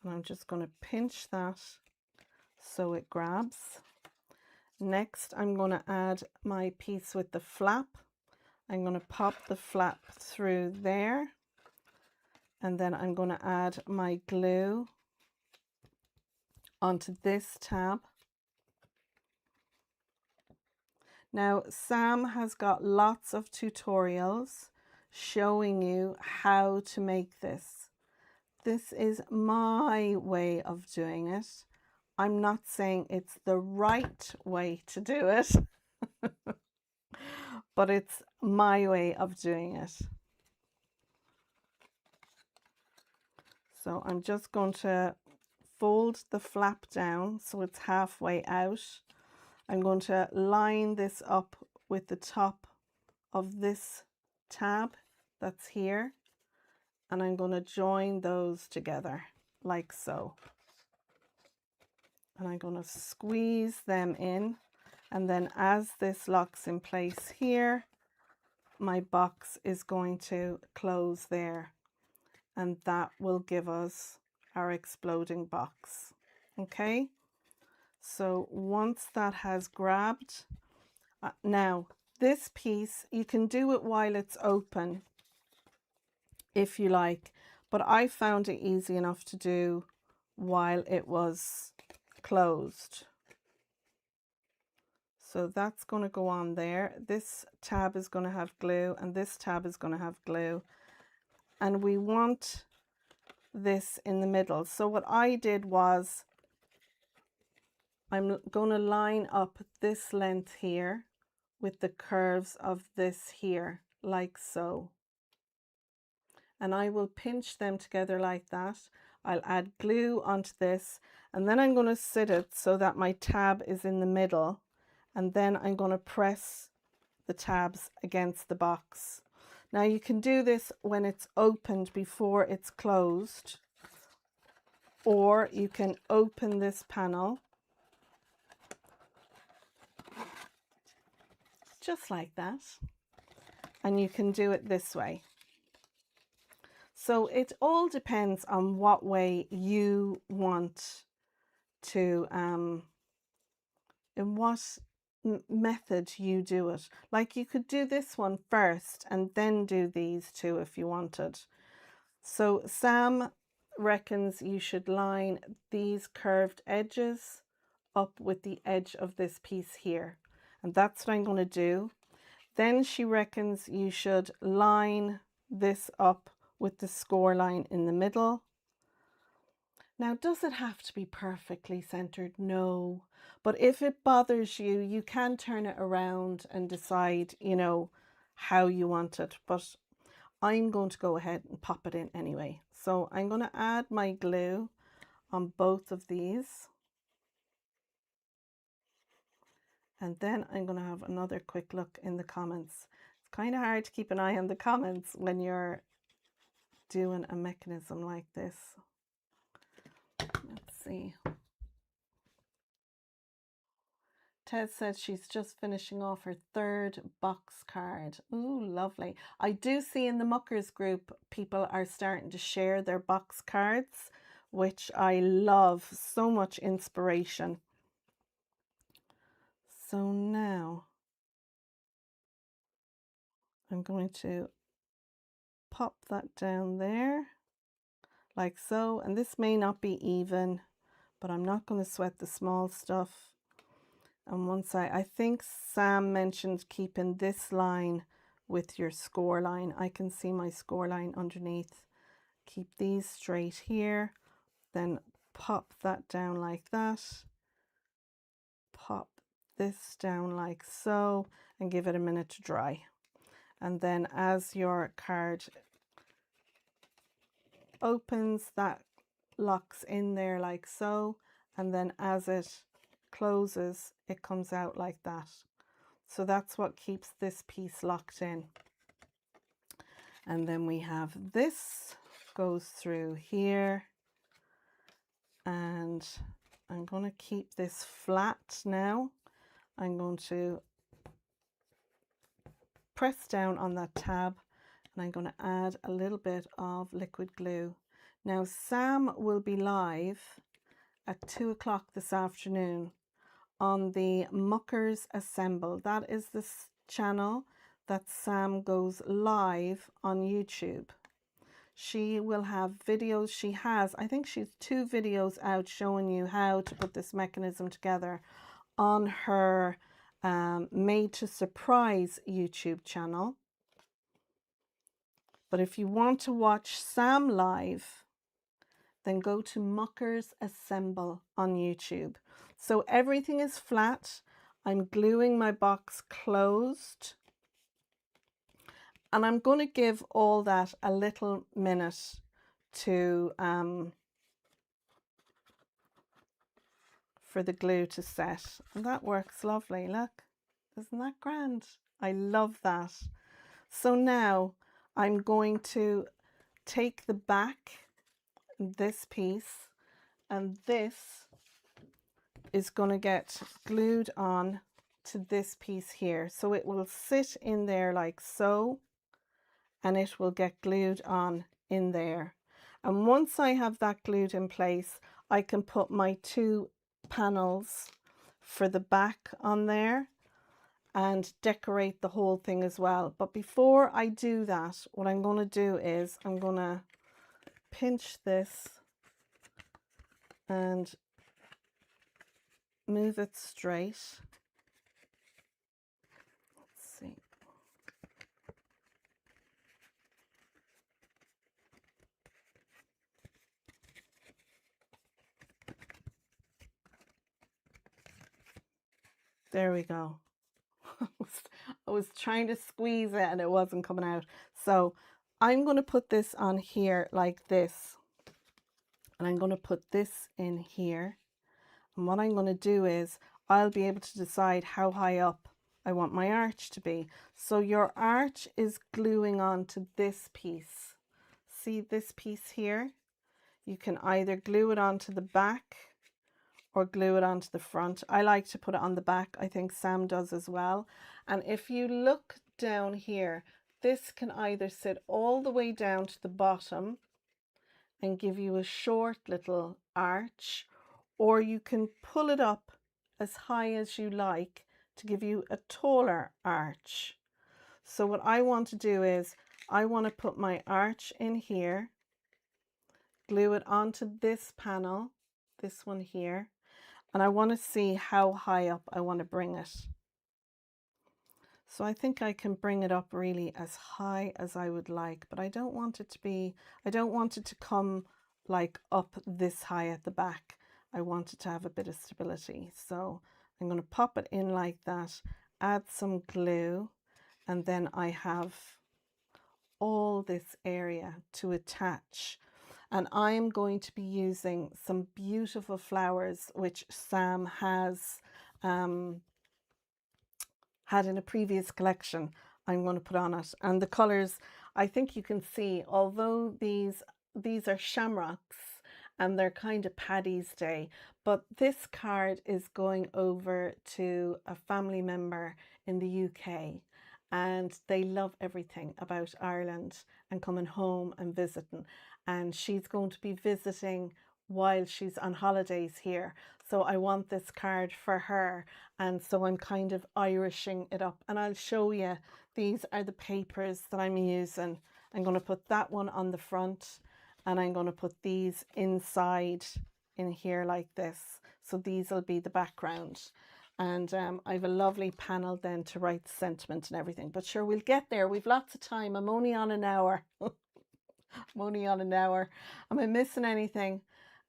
And I'm just going to pinch that so it grabs. Next, I'm going to add my piece with the flap. I'm going to pop the flap through there. And then I'm going to add my glue onto this tab. Now, Sam has got lots of tutorials showing you how to make this. This is my way of doing it. I'm not saying it's the right way to do it, but it's my way of doing it. So I'm just going to fold the flap down so it's halfway out. I'm going to line this up with the top of this tab that's here, and I'm going to join those together like so. And I'm going to squeeze them in, and then as this locks in place here, my box is going to close there, and that will give us our exploding box. Okay, so once that has grabbed, now this piece, you can do it while it's open if you like, but I found it easy enough to do while it was closed. So that's going to go on there. This tab is going to have glue, and this tab is going to have glue, and we want this in the middle. So what I did was I'm going to line up this length here with the curves of this here, like so. And I will pinch them together like that. I'll add glue onto this, and then I'm going to sit it so that my tab is in the middle, and then I'm going to press the tabs against the box. Now you can do this when it's opened before it's closed, or you can open this panel just like that, and you can do it this way. So it all depends on what way you want to, in what method you do it. Like you could do this one first and then do these two if you wanted. So Sam reckons you should line these curved edges up with the edge of this piece here. And that's what I'm going to do. Then she reckons you should line this up with the score line in the middle. Now, does it have to be perfectly centered? No. But if it bothers you, you can turn it around and decide, you know, how you want it. But I'm going to go ahead and pop it in anyway. So I'm going to add my glue on both of these. And then I'm going to have another quick look in the comments. It's kind of hard to keep an eye on the comments when you're doing a mechanism like this. Let's see. Ted said she's just finishing off her 3rd box card. Ooh, lovely. I do see in the Muckers group, people are starting to share their box cards, which I love. So much inspiration. So now I'm going to pop that down there like so. And this may not be even, but I'm not going to sweat the small stuff. And once I think Sam mentioned keeping this line with your score line. I can see my score line underneath. Keep these straight here, then pop that down like that. Pop this down like so, and give it a minute to dry. And then as your card opens, that locks in there like so, and then as it closes, it comes out like that. So that's what keeps this piece locked in. And then we have this goes through here, and I'm going to keep this flat now. I'm going to press down on that tab, and I'm going to add a little bit of liquid glue. Now Sam will be live at 2 o'clock this afternoon on the Muckers Assemble. That is the channel that Sam goes live on YouTube. She will have videos. She has, I think she's 2 videos out showing you how to put this mechanism together on her Made to Surprise YouTube channel. But if you want to watch Sam live, then go to Muckers Assemble on YouTube. So everything is flat. I'm gluing my box closed. And I'm going to give all that a little minute to for the glue to set. And that works lovely. Look, isn't that grand? I love that. So now I'm going to take the back, this piece, and this is going to get glued on to this piece here. So it will sit in there like so, and it will get glued on in there. And once I have that glued in place, I can put my 2 panels for the back on there and decorate the whole thing as well. But before I do that, what I'm going to do is I'm going to pinch this and move it straight. Let's see. There we go. I was trying to squeeze it and it wasn't coming out. So I'm going to put this on here like this. And I'm going to put this in here. And what I'm going to do is I'll be able to decide how high up I want my arch to be. So your arch is gluing onto this piece. See this piece here? You can either glue it onto the back or glue it onto the front. I like to put it on the back. I think Sam does as well. And if you look down here, this can either sit all the way down to the bottom and give you a short little arch, or you can pull it up as high as you like to give you a taller arch. So what I want to do is I want to put my arch in here, glue it onto this panel, this one here, and I want to see how high up I want to bring it. So I think I can bring it up really as high as I would like, but I don't want it to be, I don't want it to come like up this high at the back. I want it to have a bit of stability. So I'm going to pop it in like that, add some glue, and then I have all this area to attach. And I'm going to be using some beautiful flowers which Sam has had in a previous collection. I'm going to put on it, and the colors, I think you can see, although these are shamrocks and they're kind of Paddy's Day, but this card is going over to a family member in the UK, and they love everything about Ireland and coming home and visiting, and she's going to be visiting while she's on holidays here. So I want this card for her, and so I'm kind of Irishing it up, and I'll show you. These are the papers that I'm using. I'm going to put that one on the front, and I'm going to put these inside in here like this. So these will be the background, and I have a lovely panel then to write the sentiment and everything. But sure, we'll get there. We've lots of time. I'm only on an hour. I'm only on an hour. Am I missing anything?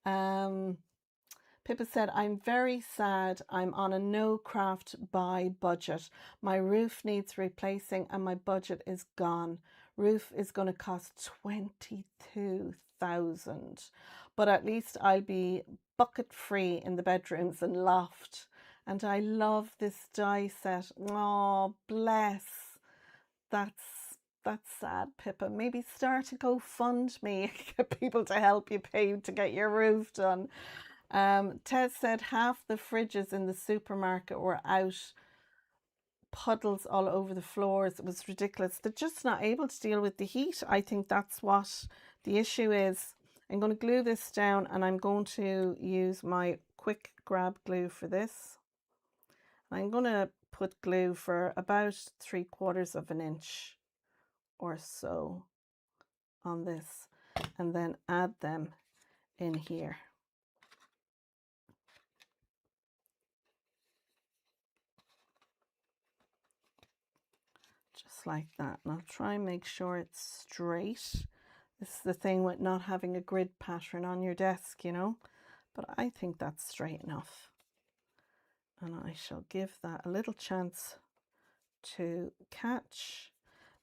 Pippa said, I'm very sad. I'm on a no craft buy budget. My roof needs replacing and my budget is gone. Roof is going to cost 22,000, but at least I'll be bucket free in the bedrooms and loft. And I love this die set. Oh, bless. That's sad, Pippa. Maybe start a GoFundMe, get people to help you pay to get your roof done. Ted said half the fridges in the supermarket were out, puddles all over the floors. It was ridiculous. They're just not able to deal with the heat. I think that's what the issue is. I'm going to glue this down, and I'm going to use my quick grab glue for this. I'm going to put glue for about 3/4 of an inch or so on this, and then add them in here. Just like that. And I'll try and make sure it's straight. This is the thing with not having a grid pattern on your desk, you know, but I think that's straight enough. And I shall give that a little chance to catch.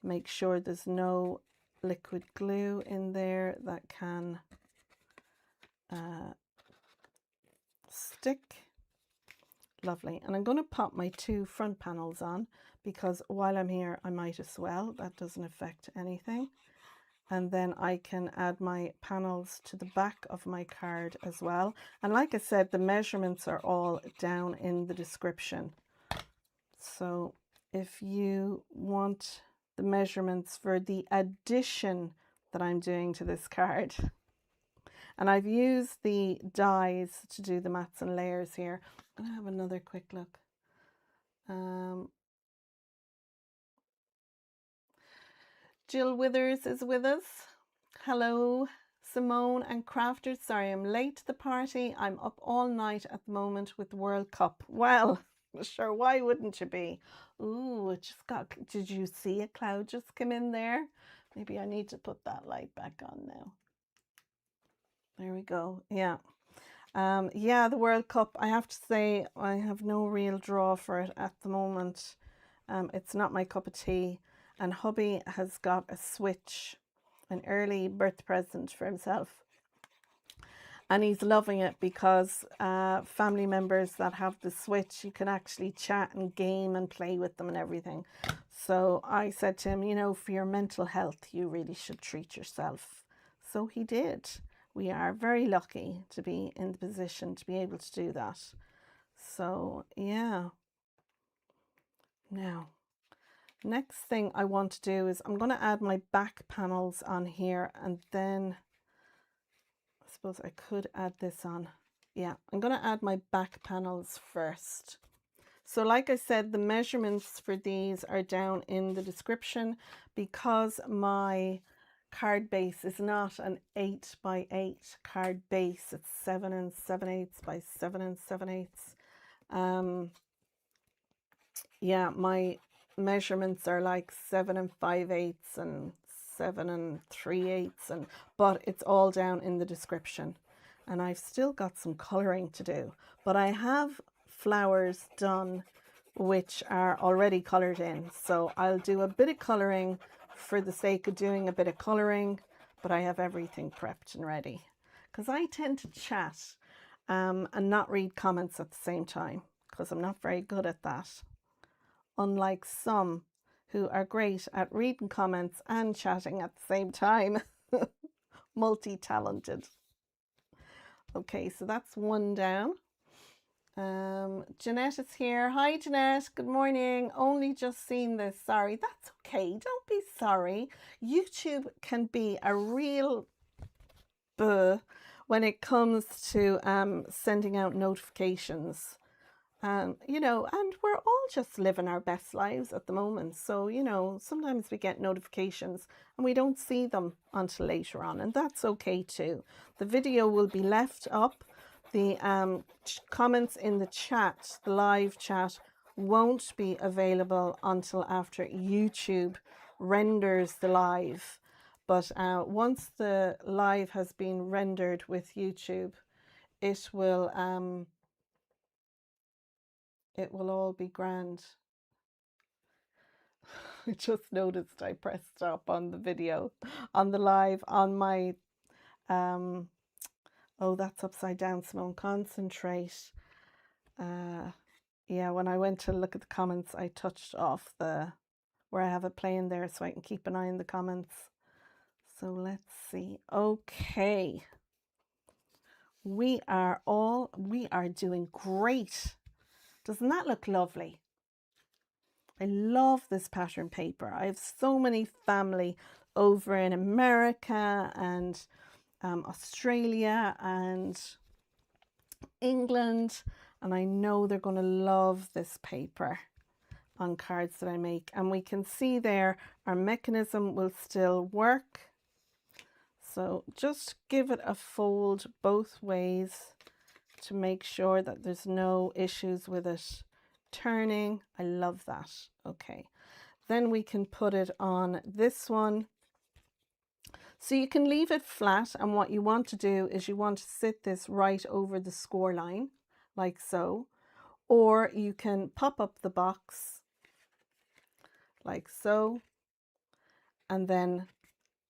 Make sure there's no liquid glue in there that can stick. Lovely. And I'm going to pop my 2 front panels on, because while I'm here I might as well. That doesn't affect anything. And then I can add my panels to the back of my card as well. And like I said, the measurements are all down in the description. So if you want the measurements for the addition that I'm doing to this card, and I've used the dies to do the mats and layers here. I'm going to have another quick look. Jill Withers is with us. Hello, Simone and Crafters. Sorry, I'm late to the party. I'm up all night at the moment with the World Cup. Well, sure, why wouldn't you be? Ooh, it just got, did you see a cloud just come in there? Maybe I need to put that light back on now. There we go. Yeah. Yeah, the World Cup, I have to say, I have no real draw for it at the moment. It's not my cup of tea. And hubby has got a Switch, an early birth present for himself. And he's loving it because family members that have the Switch, you can actually chat and game and play with them and everything. So I said to him, you know, for your mental health, you really should treat yourself. So he did. We are very lucky to be in the position to be able to do that. So yeah. Now, next thing I want to do is I'm going to add my back panels on here, and then I suppose I could add this on. Yeah, I'm going to add my back panels first. So like I said, the measurements for these are down in the description, because my card base is not an 8 by 8 card base. It's 7 7/8 by 7 7/8. Yeah, my measurements are like 7 5/8 and 7 3/8, but it's all down in the description. And I've still got some colouring to do, but I have flowers done which are already coloured in. So I'll do a bit of colouring for the sake of doing a bit of colouring, but I have everything prepped and ready. Because I tend to chat and not read comments at the same time, because I'm not very good at that. Unlike some who are great at reading comments and chatting at the same time. Multi-talented. Okay, so that's one down. Jeanette is here. Hi Jeanette, good morning. Only just seen this, sorry. That's okay, don't be sorry. YouTube can be a real when it comes to sending out notifications. You know, and we're all just living our best lives at the moment. So, you know, sometimes we get notifications and we don't see them until later on, and that's okay too. The video will be left up. The comments in the chat, the live chat, won't be available until after YouTube renders the live. But once the live has been rendered with YouTube, it will all be grand. I just noticed I pressed stop on the video, on the live, on my, oh, that's upside down, Simone, concentrate. Yeah, when I went to look at the comments, I touched off where I have it playing there so I can keep an eye on the comments. So let's see. Okay. We are doing great. Doesn't that look lovely? I love this pattern paper. I have so many family over in America and Australia and England, and I know they're going to love this paper on cards that I make. And we can see there our mechanism will still work. So just give it a fold both ways to make sure that there's no issues with it turning. I love that. Okay, then we can put it on this one. So you can leave it flat, and what you want to do is you want to sit this right over the score line like so, or you can pop up the box like so and then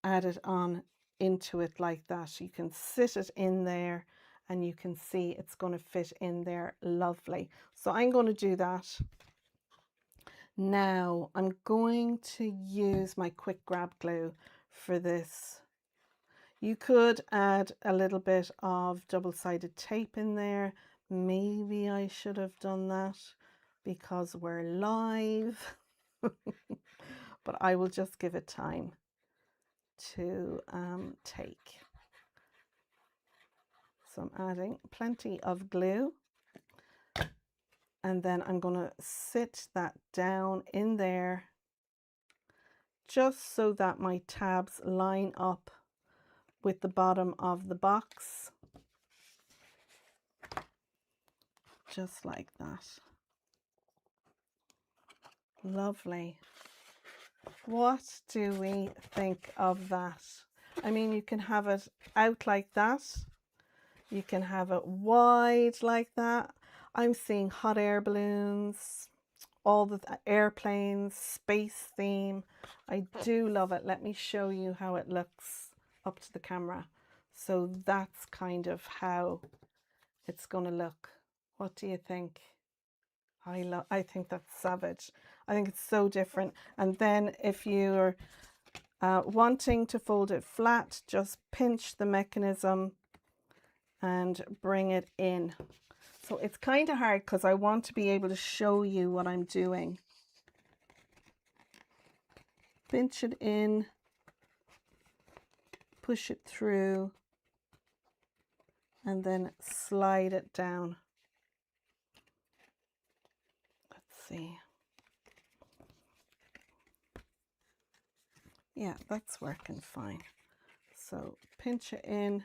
add it on into it like that. You can sit it in there and you can see it's going to fit in there lovely. So I'm going to do that. Now I'm going to use my quick grab glue for this. You could add a little bit of double-sided tape in there. Maybe I should have done that because we're live. But I will just give it time to take. So I'm adding plenty of glue, and then I'm going to sit that down in there just so that my tabs line up with the bottom of the box, just like that. Lovely. What do we think of that? I mean, you can have it out like that. You can have it wide like that. I'm seeing hot air balloons, all the airplanes, space theme. I do love it. Let me show you how it looks up to the camera. So that's kind of how it's going to look. What do you think? I think that's savage. I think it's so different. And then if you're wanting to fold it flat, just pinch the mechanism and bring it in. So it's kind of hard because I want to be able to show you what I'm doing. Pinch it in, push it through, and then slide it down. Let's see. Yeah, that's working fine. So pinch it in,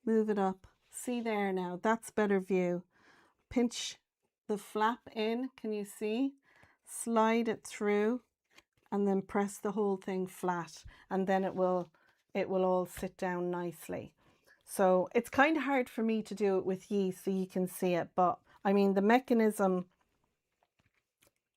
move it up. See there now, that's better view. Pinch the flap in, can you see? Slide it through, and then press the whole thing flat, and then it will all sit down nicely. So it's kind of hard for me to do it with ye so you can see it, but I mean the mechanism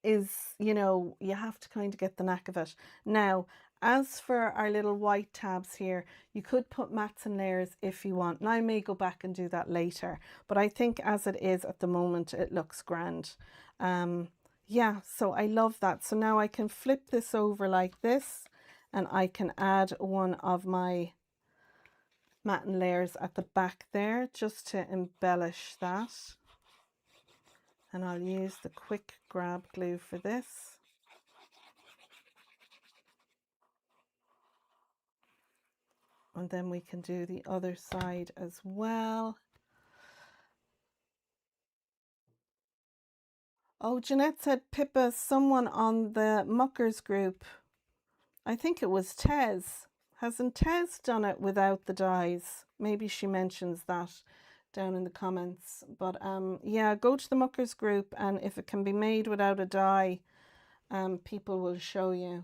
is, you know, you have to kind of get the knack of it. Now, as for our little white tabs here, you could put mats and layers if you want. And I may go back and do that later, but I think as it is at the moment, it looks grand. Yeah, so I love that. So now I can flip this over like this, and I can add one of my mat and layers at the back there just to embellish that. And I'll use the quick grab glue for this. And then we can do the other side as well. Oh, Jeanette said, Pippa, someone on the Muckers group, I think it was Tez. Hasn't Tez done it without the dies? Maybe she mentions that down in the comments. But yeah, go to the Muckers group, and if it can be made without a die, people will show you.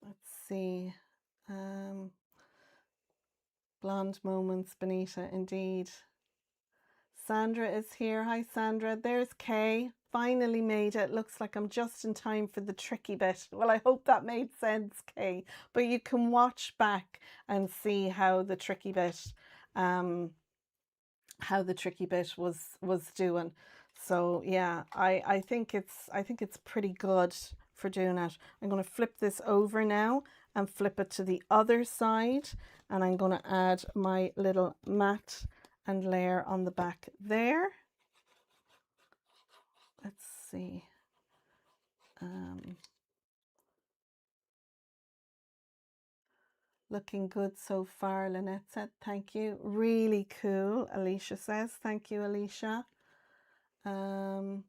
Let's see. Blonde moments, Benita, indeed. Sandra is here. Hi, Sandra. There's Kay. Finally made it. Looks like I'm just in time for the tricky bit. Well, I hope that made sense, Kay. But you can watch back and see how the tricky bit, was doing. So yeah, I think it's pretty good for doing it. I'm going to flip this over now and flip it to the other side, and I'm going to add my little mat and layer on the back there. Let's see. Looking good so far, Lynette said. Thank you. Really cool, Alicia says. Thank you, Alicia. Oh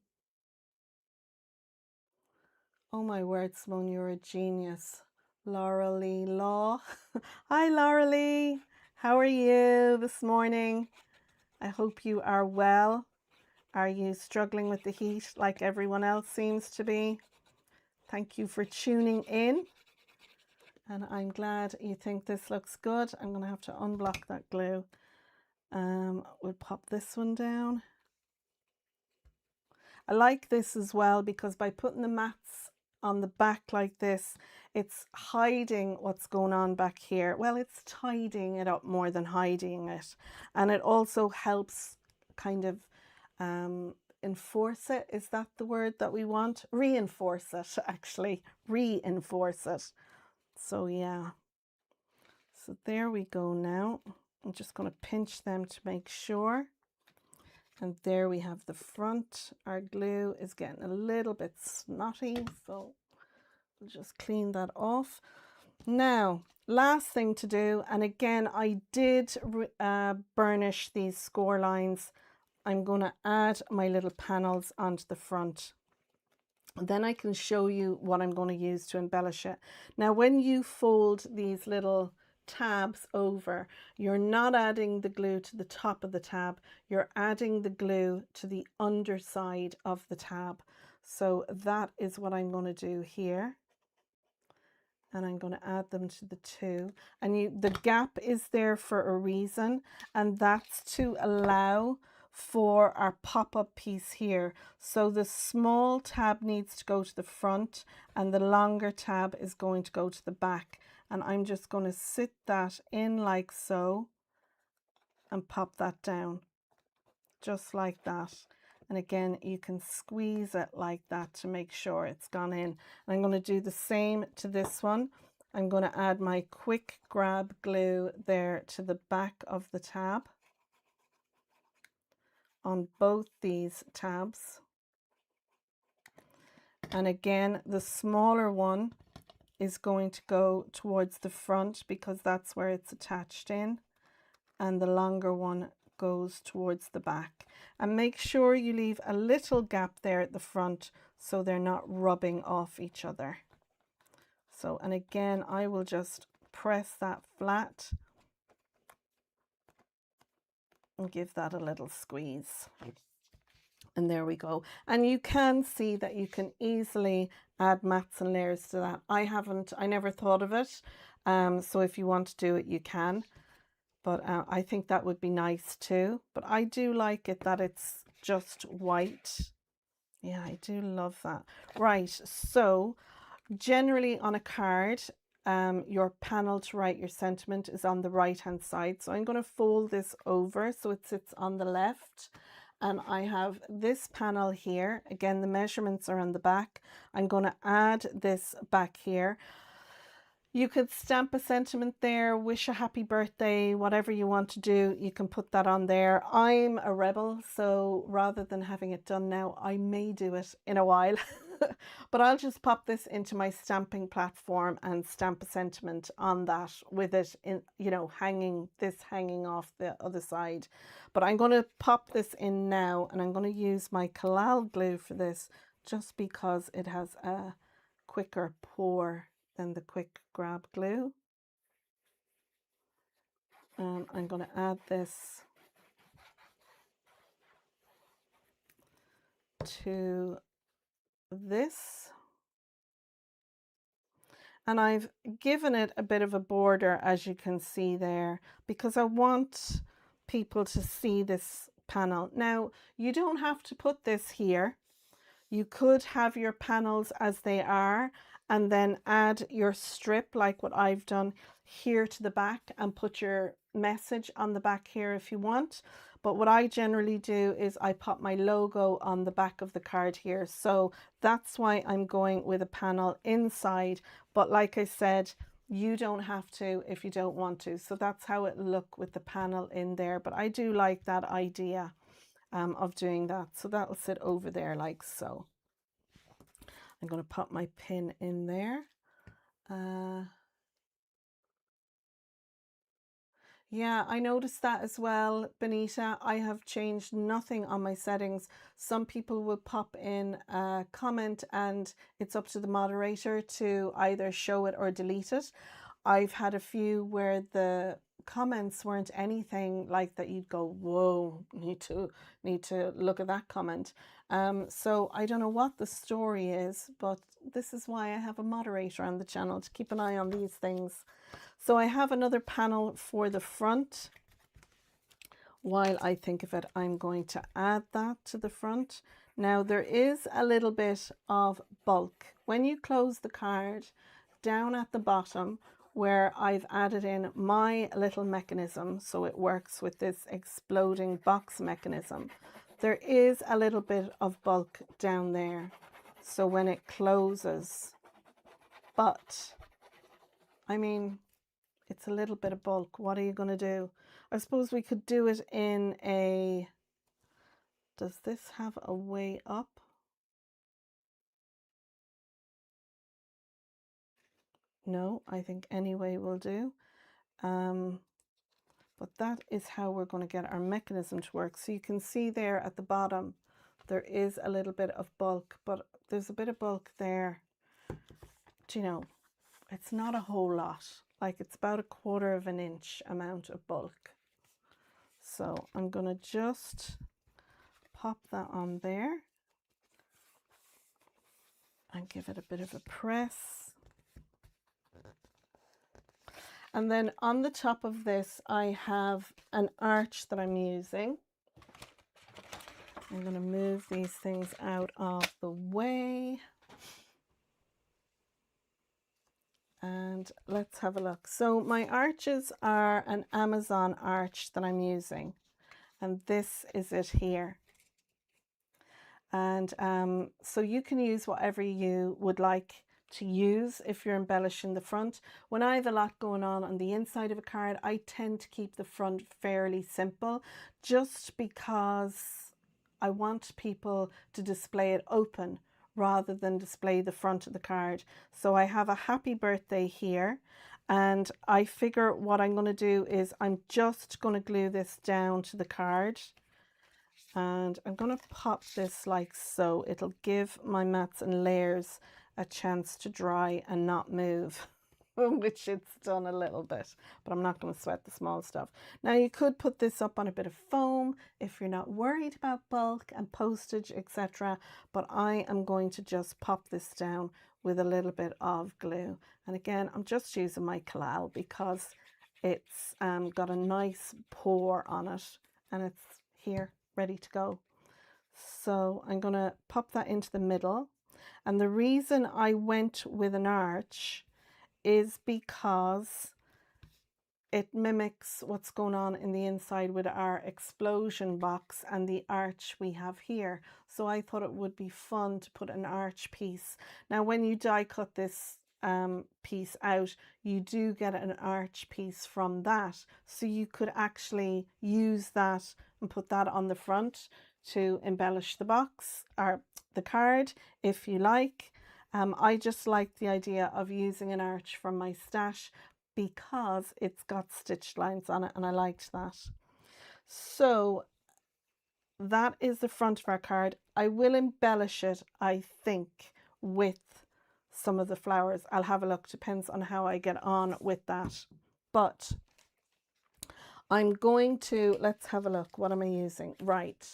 my word, Simone, you're a genius. Laura Lee Law. Hi, Laura Lee. How are you this morning? I hope you are well. Are you struggling with the heat like everyone else seems to be? Thank you for tuning in. And I'm glad you think this looks good. I'm going to have to unblock that glue. We'll pop this one down. I like this as well because by putting the mats on the back like this, it's hiding what's going on back here. Well, it's tidying it up more than hiding it. And it also helps kind of enforce it. Is that the word that we want? Reinforce it, actually. Reinforce it. So yeah. So there we go now. I'm just going to pinch them to make sure. And there we have the front. Our glue is getting a little bit snotty, so we'll just clean that off. Now, last thing to do, and again, I did burnish these score lines. I'm going to add my little panels onto the front. Then I can show you what I'm going to use to embellish it. Now, when you fold these little tabs over, you're not adding the glue to the top of the tab, you're adding the glue to the underside of the tab. So that is what I'm going to do here. And I'm going to add them to the two. And the gap is there for a reason, and that's to allow for our pop-up piece here. So the small tab needs to go to the front, and the longer tab is going to go to the back. And I'm just going to sit that in like so and pop that down just like that. And again, you can squeeze it like that to make sure it's gone in. And I'm going to do the same to this one. I'm going to add my quick grab glue there to the back of the tab on both these tabs. And again, the smaller one is going to go towards the front because that's where it's attached in, and the longer one goes towards the back. And make sure you leave a little gap there at the front so they're not rubbing off each other. So, and again, I will just press that flat and give that a little squeeze. And there we go. And you can see that you can easily add mats and layers to that. I never thought of it. So if you want to do it, you can. But I think that would be nice too. But I do like it that it's just white. Yeah, I do love that. Right, so generally on a card, your panel to write your sentiment is on the right hand side. So I'm going to fold this over so it sits on the left. And I have this panel here. Again, the measurements are on the back. I'm going to add this back here. You could stamp a sentiment there, wish a happy birthday, whatever you want to do, you can put that on there. I'm a rebel, so rather than having it done now, I may do it in a while. But I'll just pop this into my stamping platform and stamp a sentiment on that with it in, you know, hanging off the other side. But I'm going to pop this in now, and I'm going to use my collal glue for this just because it has a quicker pour than the quick grab glue. I'm going to add this to this, and I've given it a bit of a border, as you can see there, because I want people to see this panel. Now, you don't have to put this here. You could have your panels as they are and then add your strip like what I've done here to the back and put your message on the back here if you want. But what I generally do is I pop my logo on the back of the card here. So that's why I'm going with a panel inside. But like I said, you don't have to if you don't want to. So that's how it look with the panel in there. But I do like that idea of doing that. So that'll sit over there like so. I'm going to pop my pin in there. Yeah, I noticed that as well, Benita. I have changed nothing on my settings. Some people will pop in a comment and it's up to the moderator to either show it or delete it. I've had a few where the comments weren't anything like that you'd go, whoa, need to look at that comment. So I don't know what the story is, but this is why I have a moderator on the channel to keep an eye on these things. So I have another panel for the front. While I think of it, I'm going to add that to the front. Now there is a little bit of bulk. When you close the card, down at the bottom where I've added in my little mechanism, so it works with this exploding box mechanism, there is a little bit of bulk down there. So when it closes, but I mean, it's a little bit of bulk. What are you going to do? I suppose we could do it in a... Does this have a way up? No, I think any way will do. But that is how we're going to get our mechanism to work. So you can see there at the bottom, there is a little bit of bulk, but there's a bit of bulk there. Do you know, it's not a whole lot. Like it's about 1/4 of an inch amount of bulk. So I'm going to just pop that on there and give it a bit of a press. And then on the top of this, I have an arch that I'm using. I'm going to move these things out of the way. And let's have a look. So my arches are an Amazon arch that I'm using. And this is it here. And so you can use whatever you would like to use if you're embellishing the front. When I have a lot going on the inside of a card, I tend to keep the front fairly simple just because I want people to display it open rather than display the front of the card. So I have a happy birthday here, and I figure what I'm going to do is I'm just going to glue this down to the card. And I'm going to pop this like so. It'll give my mats and layers a chance to dry and not move. which it's done a little bit, but I'm not going to sweat the small stuff. Now you could put this up on a bit of foam if you're not worried about bulk and postage, etc. But I am going to just pop this down with a little bit of glue. And again, I'm just using my Kalal because it's got a nice pour on it and it's here ready to go. So I'm going to pop that into the middle. And the reason I went with an arch is because it mimics what's going on in the inside with our explosion box and the arch we have here. So I thought it would be fun to put an arch piece. Now when you die cut this piece out, you do get an arch piece from that. So you could actually use that and put that on the front to embellish the box or the card if you like. I just like the idea of using an arch from my stash because it's got stitched lines on it and I liked that. So that is the front of our card. I will embellish it, I think, with some of the flowers. I'll have a look, depends on how I get on with that. But I'm going to, let's have a look. What am I using? Right.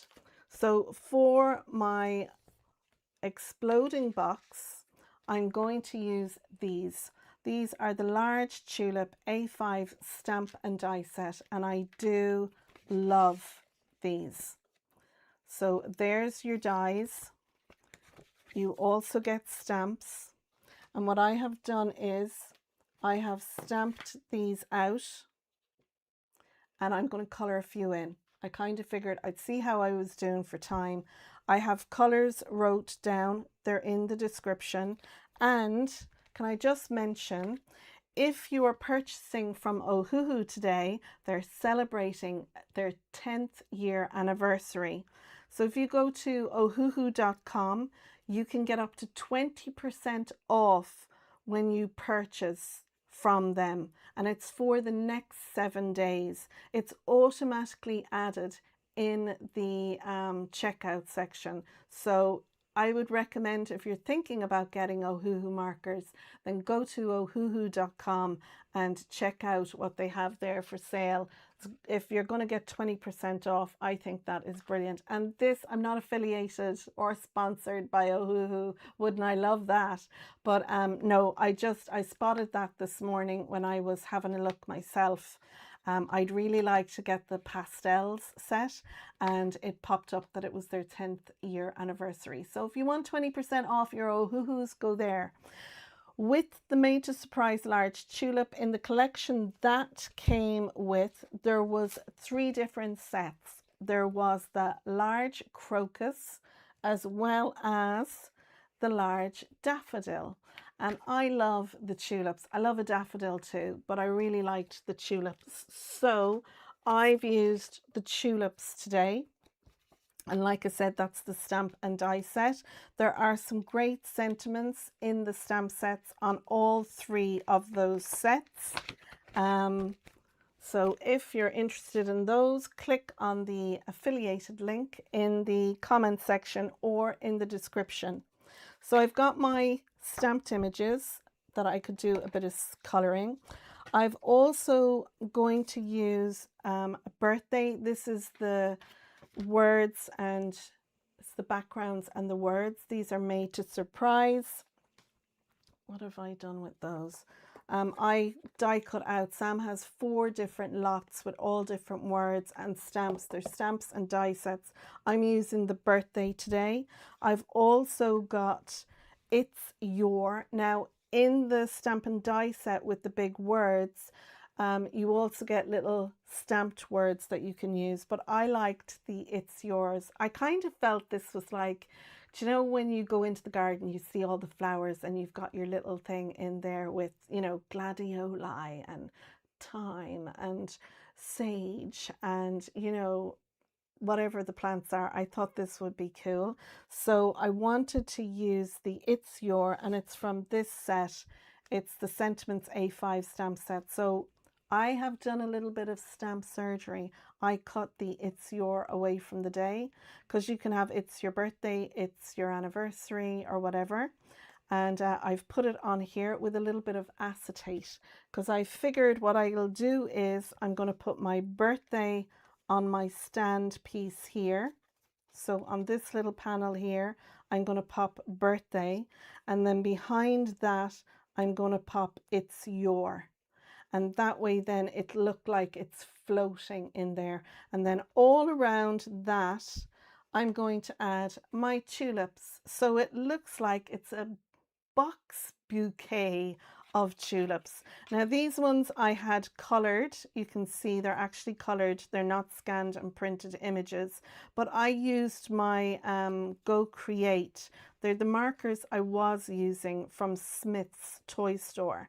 So for my exploding box, I'm going to use these. These are the large tulip A5 stamp and die set, and I do love these. So there's your dies. You also get stamps. And what I have done is I have stamped these out and I'm going to colour a few in. I kind of figured I'd see how I was doing for time. I have colours wrote down. They're in the description. And can I just mention, if you are purchasing from Ohuhu today, they're celebrating their 10th year anniversary. So if you go to ohuhu.com, you can get up to 20% off when you purchase from them, and it's for the next 7 days. It's automatically added in the checkout section. So I would recommend, if you're thinking about getting Ohuhu markers, then go to ohuhu.com and check out what they have there for sale. If you're going to get 20% off, I think that is brilliant. And this, I'm not affiliated or sponsored by Ohuhu. Wouldn't I love that? But no, I spotted that this morning when I was having a look myself. I'd really like to get the pastels set, and it popped up that it was their 10th year anniversary. So if you want 20% off your Ohuhus, go there. With the Made to Surprise large tulip in the collection that came with, there was 3 different sets. There was the large crocus as well as the large daffodil. And I love the tulips. I love a daffodil too, but I really liked the tulips. So I've used the tulips today. And like I said, that's the stamp and die set. There are some great sentiments in the stamp sets on all 3 of those sets. So if you're interested in those, click on the affiliated link in the comment section or in the description. So I've got my stamped images that I could do a bit of colouring. I've also going to use a birthday. This is the words and it's the backgrounds and the words. These are Made to Surprise. What have I done with those? I die cut out. Sam has 4 different lots with all different words and stamps. There's stamps and die sets. I'm using the birthday today. I've also got It's Your. Now in the stamp and die set with the big words, you also get little stamped words that you can use, but I liked the It's Yours. I kind of felt this was like, do you know when you go into the garden, you see all the flowers and you've got your little thing in there with, you know, gladioli and thyme and sage and, you know, whatever the plants are. I thought this would be cool. So I wanted to use the It's Your, and it's from this set. It's the Sentiments A5 stamp set. So I have done a little bit of stamp surgery. I cut the It's Your away from the day because you can have It's Your Birthday, It's Your Anniversary or whatever. and I've put it on here with a little bit of acetate, because I figured what I'll do is I'm going to put my birthday on my stand piece here. So on this little panel here, I'm going to pop birthday, and then behind that, I'm going to pop it's your. And that way then it looked like it's floating in there. And then all around that, I'm going to add my tulips. So it looks like it's a box bouquet of tulips. Now these ones I had colored. You can see they're actually colored. They're not scanned and printed images, but I used my Go Create. They're the markers I was using from Smith's toy store,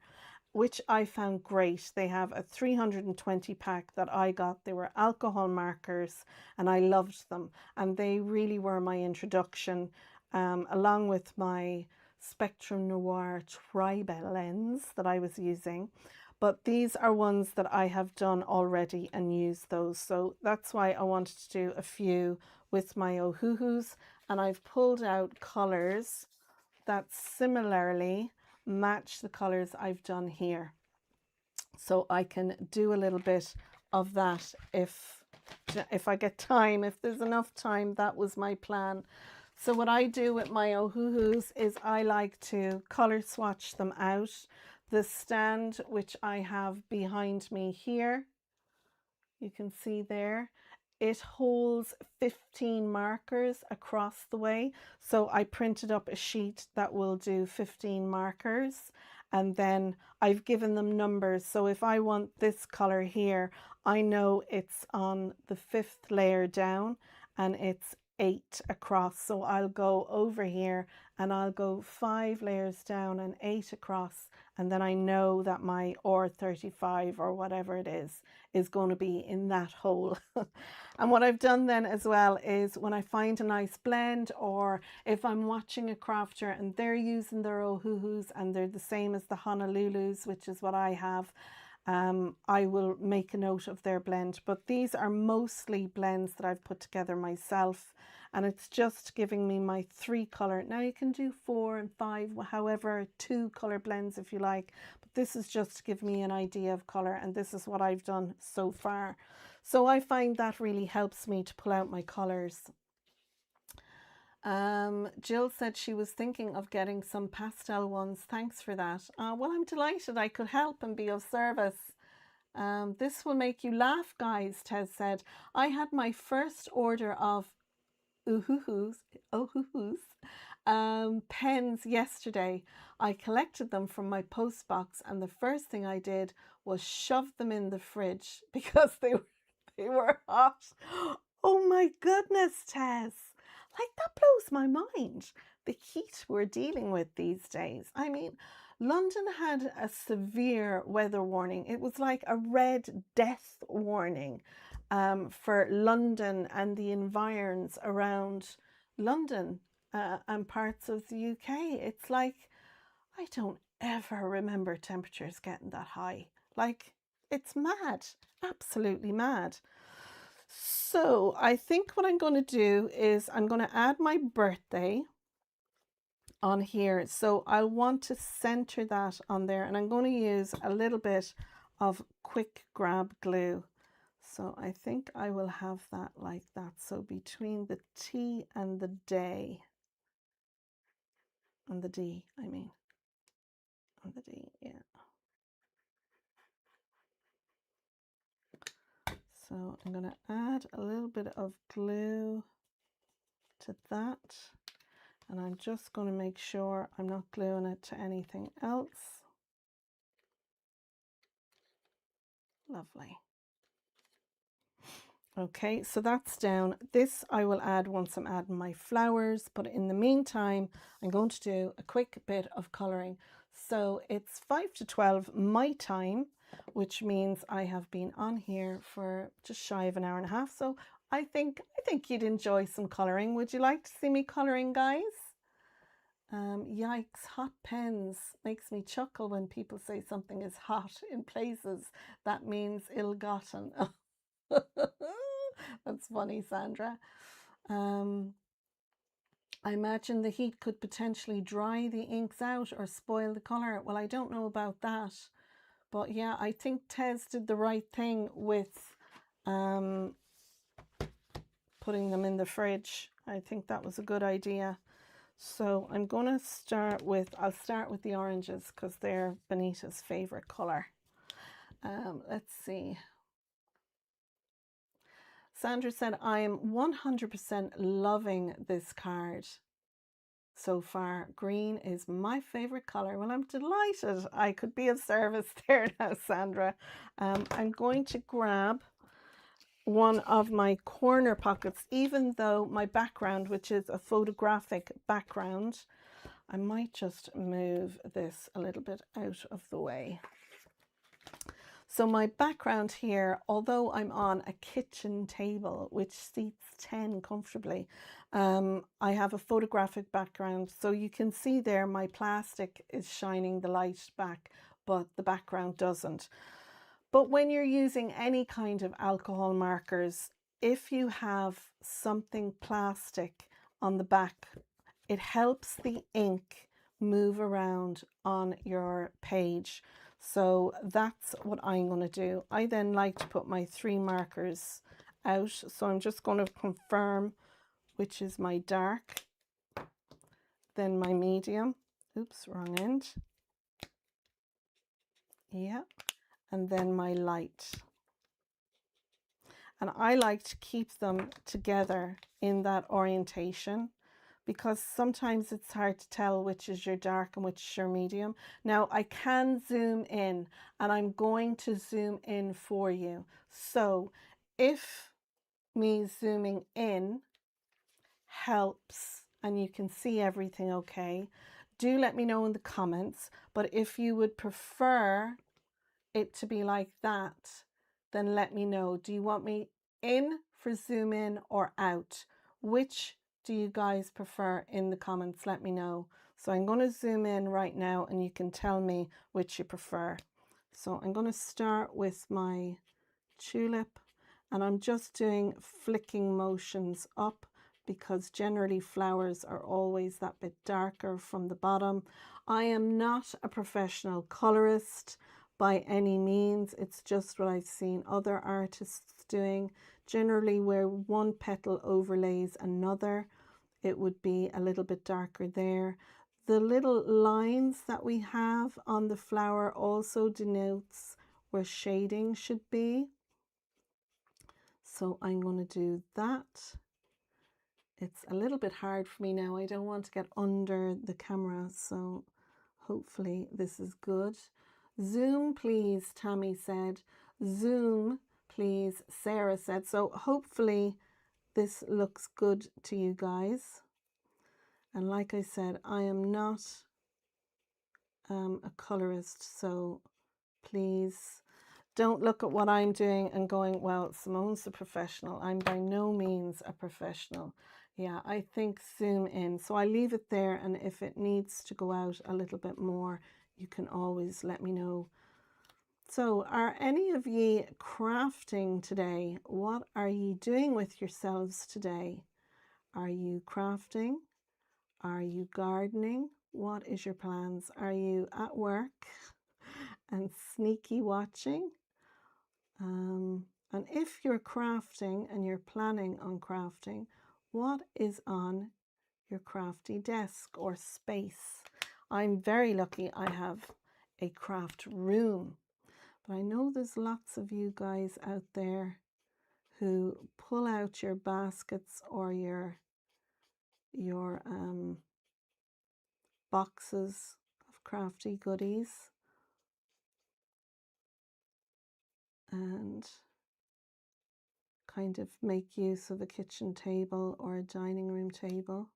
which I found great. They have a 320 pack that I got. They were alcohol markers and I loved them. And they really were my introduction, along with my Spectrum Noir Tri-Bell lens that I was using. But these are ones that I have done already and used those. So that's why I wanted to do a few with my Ohuhus. And I've pulled out colors that similarly match the colors I've done here. So I can do a little bit of that if I get time, if there's enough time. That was my plan. So what I do with my Ohuhus is I like to color swatch them out. The stand, which I have behind me here, you can see there, it holds 15 markers across the way. So I printed up a sheet that will do 15 markers, and then I've given them numbers. So if I want this color here, I know it's on the 5th layer down and it's 8 across. So I'll go over here and I'll go 5 layers down and 8 across, and then I know that my R35 or whatever it is going to be in that hole. And what I've done then as well is when I find a nice blend, or if I'm watching a crafter and they're using their Ohuhus and they're the same as the Honolulus, which is what I have, I will make a note of their blend. But these are mostly blends that I've put together myself, and it's just giving me my 3 color. Now you can do 4 and 5, however, 2 color blends if you like, but this is just to give me an idea of color, and this is what I've done so far. So I find that really helps me to pull out my colors. Jill said she was thinking of getting some pastel ones. Thanks for that. Well, I'm delighted I could help and be of service. This will make you laugh, guys, Tez said. I had my first order of Ohuhus pens yesterday. I collected them from my post box, and the first thing I did was shove them in the fridge because they were hot. Oh my goodness, Tess. Like, that blows my mind. The heat we're dealing with these days. I mean, London had a severe weather warning. It was like a red death warning for London and the environs around London and parts of the UK. It's like, I don't ever remember temperatures getting that high. Like, it's mad, absolutely mad. So I think what I'm going to do is I'm going to add my birthday on here. So I'll want to center that on there, and I'm going to use a little bit of quick grab glue. So I think I will have that like that. So between the T and the day, and the D, I mean, and the D, yeah. So I'm going to add a little bit of glue to that, and I'm just going to make sure I'm not gluing it to anything else. Lovely. Okay, so that's down. This I will add once I'm adding my flowers, but in the meantime, I'm going to do a quick bit of colouring. So it's 5 to 12 my time, which means I have been on here for just shy of an hour and a half. So I think you'd enjoy some colouring. Would you like to see me colouring, guys? Yikes, hot pens. Makes me chuckle when people say something is hot in places. That means ill-gotten. That's funny, Sandra. I imagine the heat could potentially dry the inks out or spoil the colour. Well, I don't know about that. But yeah, I think Tez did the right thing with putting them in the fridge. I think that was a good idea. So I'm going to start with, I'll start with the oranges because they're Benita's favorite color. Let's see. Sandra said, I am 100% loving this card so far. Green is my favorite color. Well, I'm delighted I could be of service there now, Sandra. I'm going to grab one of my corner pockets, even though my background, which is a photographic background, I might just move this a little bit out of the way. So my background here, although I'm on a kitchen table, which seats 10 comfortably, I have a photographic background. So you can see there my plastic is shining the light back, but the background doesn't. But when you're using any kind of alcohol markers, if you have something plastic on the back, it helps the ink move around on your page. So that's what I'm going to do. I then like to put my 3 markers out. So I'm just going to confirm which is my dark, then my medium. Oops, wrong end. Yeah. And then my light. And I like to keep them together in that orientation because sometimes it's hard to tell which is your dark and which is your medium. Now I can zoom in, and I'm going to zoom in for you. So if me zooming in helps and you can see everything okay, do let me know in the comments. But if you would prefer it to be like that, then let me know. Do you want me in for zoom in or out? Which do you guys prefer in the comments? Let me know. So I'm going to zoom in right now and you can tell me which you prefer. So I'm going to start with my tulip, and I'm just doing flicking motions up because generally flowers are always that bit darker from the bottom. I am not a professional colorist by any means. It's just what I've seen other artists doing. Generally where one petal overlays another, it would be a little bit darker there. The little lines that we have on the flower also denotes where shading should be. So I'm going to do that. It's a little bit hard for me now. I don't want to get under the camera, so hopefully this is good. Zoom, please, Tammy said. Zoom, please, Sarah said. So hopefully this looks good to you guys. And like I said, I am not a colorist, so please don't look at what I'm doing and going, well, Simone's a professional. I'm by no means a professional. Yeah, I think zoom in. So I leave it there, and if it needs to go out a little bit more, you can always let me know. So are any of ye crafting today? What are ye doing with yourselves today? Are you crafting? Are you gardening? What is your plans? Are you at work and sneaky watching? And if you're crafting and you're planning on crafting, what is on your crafty desk or space? I'm very lucky I have a craft room, but I know there's lots of you guys out there who pull out your baskets or your boxes of crafty goodies and kind of make use of a kitchen table or a dining room table.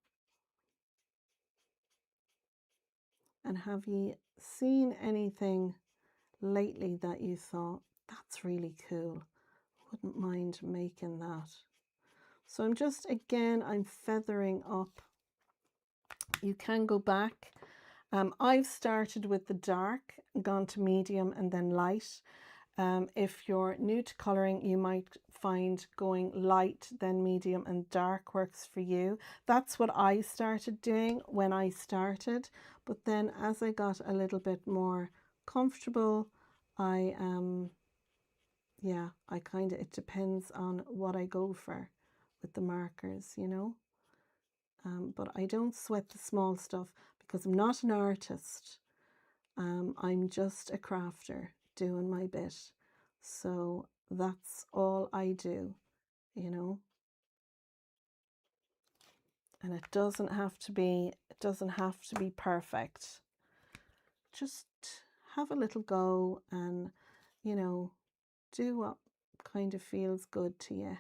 And have you seen anything lately that you thought, that's really cool, wouldn't mind making that? So I'm just, again, I'm feathering up. You can go back. I've started with the dark, gone to medium and then light. If you're new to colouring, you might find going light, then medium and dark works for you. That's what I started doing when I started, but then as I got a little bit more comfortable, I yeah, I kind of, it depends on what I go for with the markers, you know. But I don't sweat the small stuff because I'm not an artist. I'm just a crafter doing my bit. So that's all I do, you know. And it doesn't have to be perfect. Just have a little go and, you know, do what kind of feels good to you.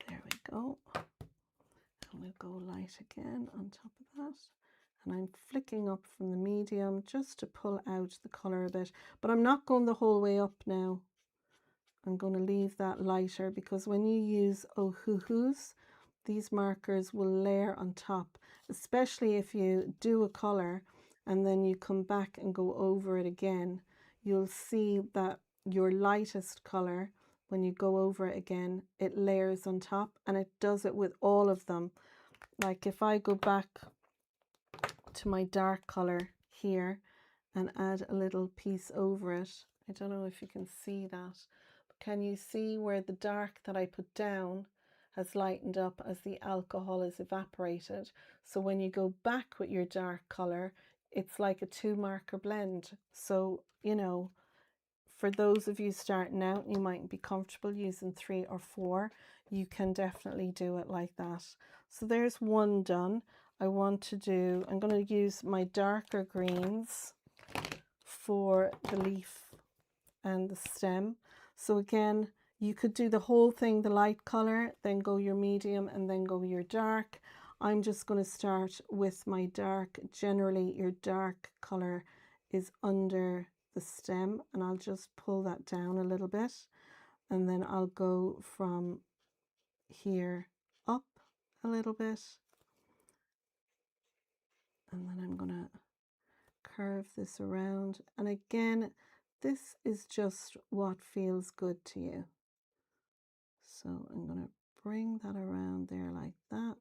There we go. And we'll go light again on top of that. And I'm flicking up from the medium just to pull out the colour a bit. But I'm not going the whole way up now. I'm going to leave that lighter because when you use Ohuhus, these markers will layer on top, especially if you do a colour and then you come back and go over it again. You'll see that your lightest colour, when you go over it again, it layers on top, and it does it with all of them. Like if I go back to my dark colour here and add a little piece over it, I don't know if you can see that, but can you see where the dark that I put down has lightened up as the alcohol is evaporated? So when you go back with your dark colour, it's like a 2-marker blend. So, you know, for those of you starting out, you might be comfortable using 3 or 4. You can definitely do it like that. So there's one done. I'm going to use my darker greens for the leaf and the stem. So again, you could do the whole thing, the light color, then go your medium and then go your dark. I'm just going to start with my dark. Generally, your dark color is under the stem, and I'll just pull that down a little bit, and then I'll go from here up a little bit, and then I'm going to curve this around. And again, this is just what feels good to you. So I'm going to bring that around there like that.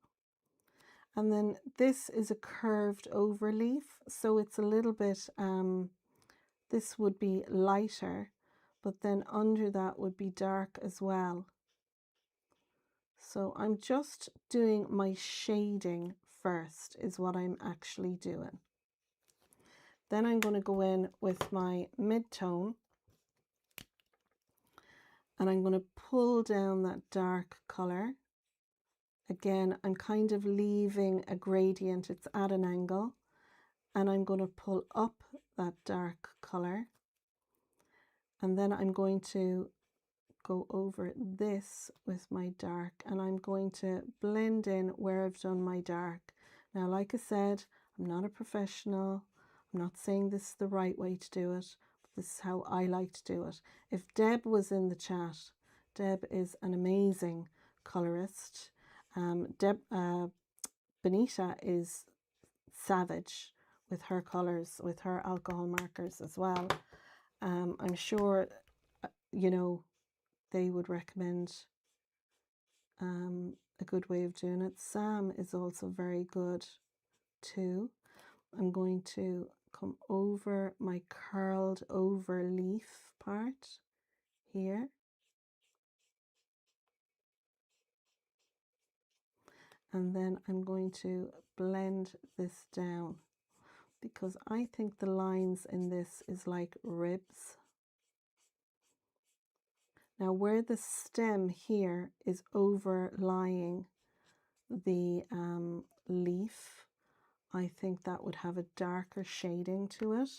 And then this is a curved over leaf, so it's a little bit, this would be lighter, but then under that would be dark as well. So I'm just doing my shading first is what I'm actually doing. Then I'm going to go in with my mid-tone, and I'm going to pull down that dark color. Again, I'm kind of leaving a gradient, it's at an angle, and I'm going to pull up that dark color, and then I'm going to go over this with my dark, and I'm going to blend in where I've done my dark. Now, like I said, I'm not a professional. I'm not saying this is the right way to do it, but this is how I like to do it. If Deb was in the chat, Deb is an amazing colorist. Benita is savage with her colors, with her alcohol markers as well. I'm sure, you know, they would recommend a good way of doing it. Sam is also very good too. I'm going to come over my curled over leaf part here. And then I'm going to blend this down because I think the lines in this is like ribs. Now where the stem here is overlying the leaf, I think that would have a darker shading to it.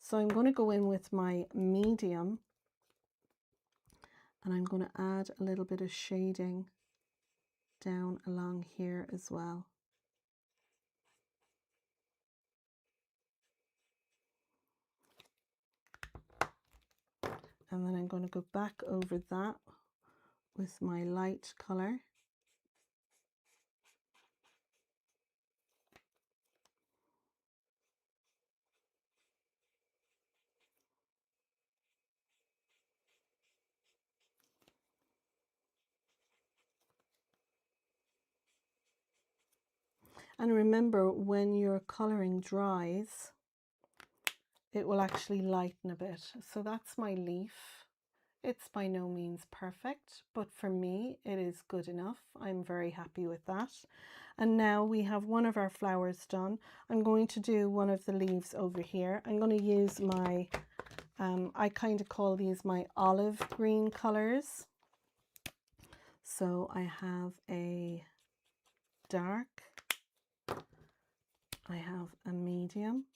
So I'm going to go in with my medium, and I'm going to add a little bit of shading down along here as well. And then I'm going to go back over that with my light color. And remember, when your colouring dries, it will actually lighten a bit. So that's my leaf. It's by no means perfect, but for me it is good enough. I'm very happy with that. And now we have one of our flowers done. I'm going to do one of the leaves over here. I'm going to use my, I kind of call these my olive green colours. So I have a dark, I have a medium,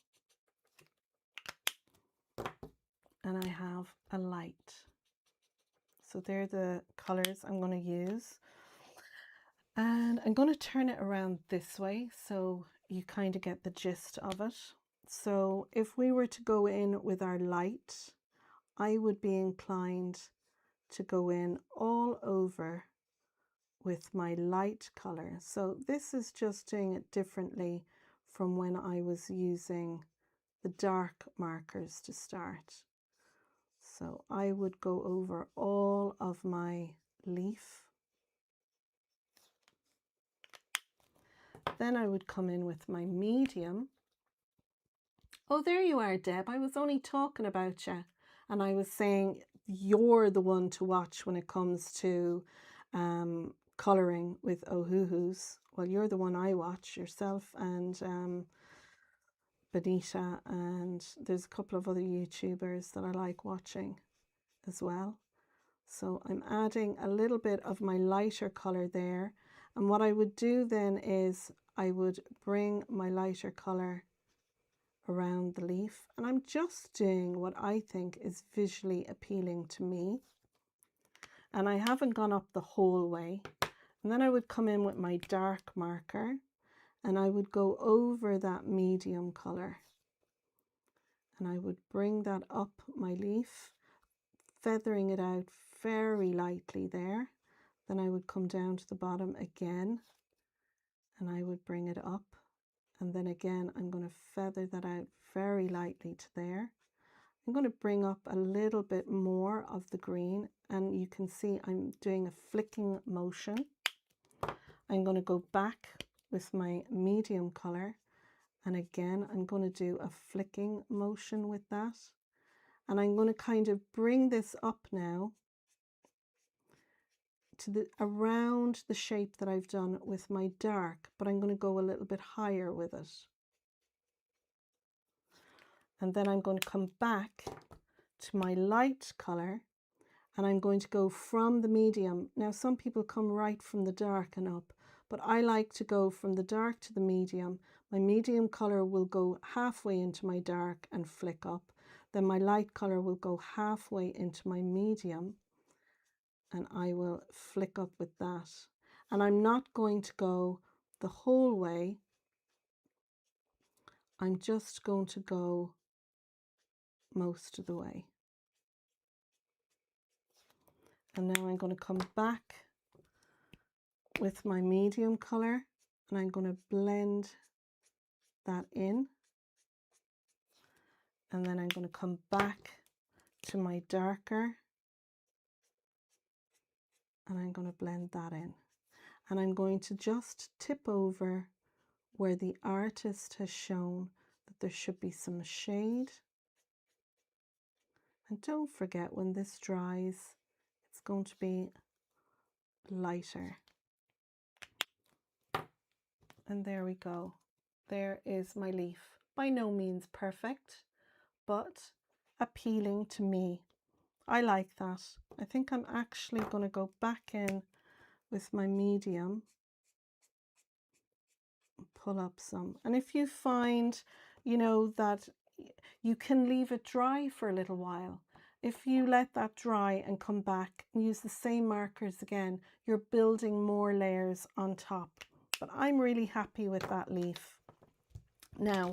and I have a light. So they're the colours I'm going to use. And I'm going to turn it around this way so you kind of get the gist of it. So if we were to go in with our light, I would be inclined to go in all over with my light color. So this is just doing it differently from when I was using the dark markers to start. So I would go over all of my leaf. Then I would come in with my medium. Oh, there you are, Deb. I was only talking about you. And I was saying you're the one to watch when it comes to colouring with Ohuhus. Well, you're the one I watch, yourself and Benita, and there's a couple of other YouTubers that I like watching as well. So I'm adding a little bit of my lighter colour there. And what I would do then is I would bring my lighter colour around the leaf, and I'm just doing what I think is visually appealing to me. And I haven't gone up the whole way. And then I would come in with my dark marker and I would go over that medium colour. And I would bring that up my leaf, feathering it out very lightly there. Then I would come down to the bottom again and I would bring it up. And then again, I'm going to feather that out very lightly to there. I'm going to bring up a little bit more of the green, and you can see I'm doing a flicking motion. I'm going to go back with my medium colour, and again I'm going to do a flicking motion with that. And I'm going to kind of bring this up now to around the shape that I've done with my dark, but I'm going to go a little bit higher with it. And then I'm going to come back to my light colour and I'm going to go from the medium. Now some people come right from the dark and up, but I like to go from the dark to the medium. My medium colour will go halfway into my dark and flick up. Then my light colour will go halfway into my medium and I will flick up with that. And I'm not going to go the whole way. I'm just going to go most of the way. And now I'm going to come back with my medium colour and I'm going to blend that in. And then I'm going to come back to my darker and I'm going to blend that in. And I'm going to just tip over where the artist has shown that there should be some shade. And don't forget, when this dries, it's going to be lighter. And there we go. There is my leaf. By no means perfect, but appealing to me. I like that. I think I'm actually going to go back in with my medium and pull up some. And if you find, you know, that you can leave it dry for a little while. If you let that dry and come back and use the same markers again, you're building more layers on top. But I'm really happy with that leaf. Now,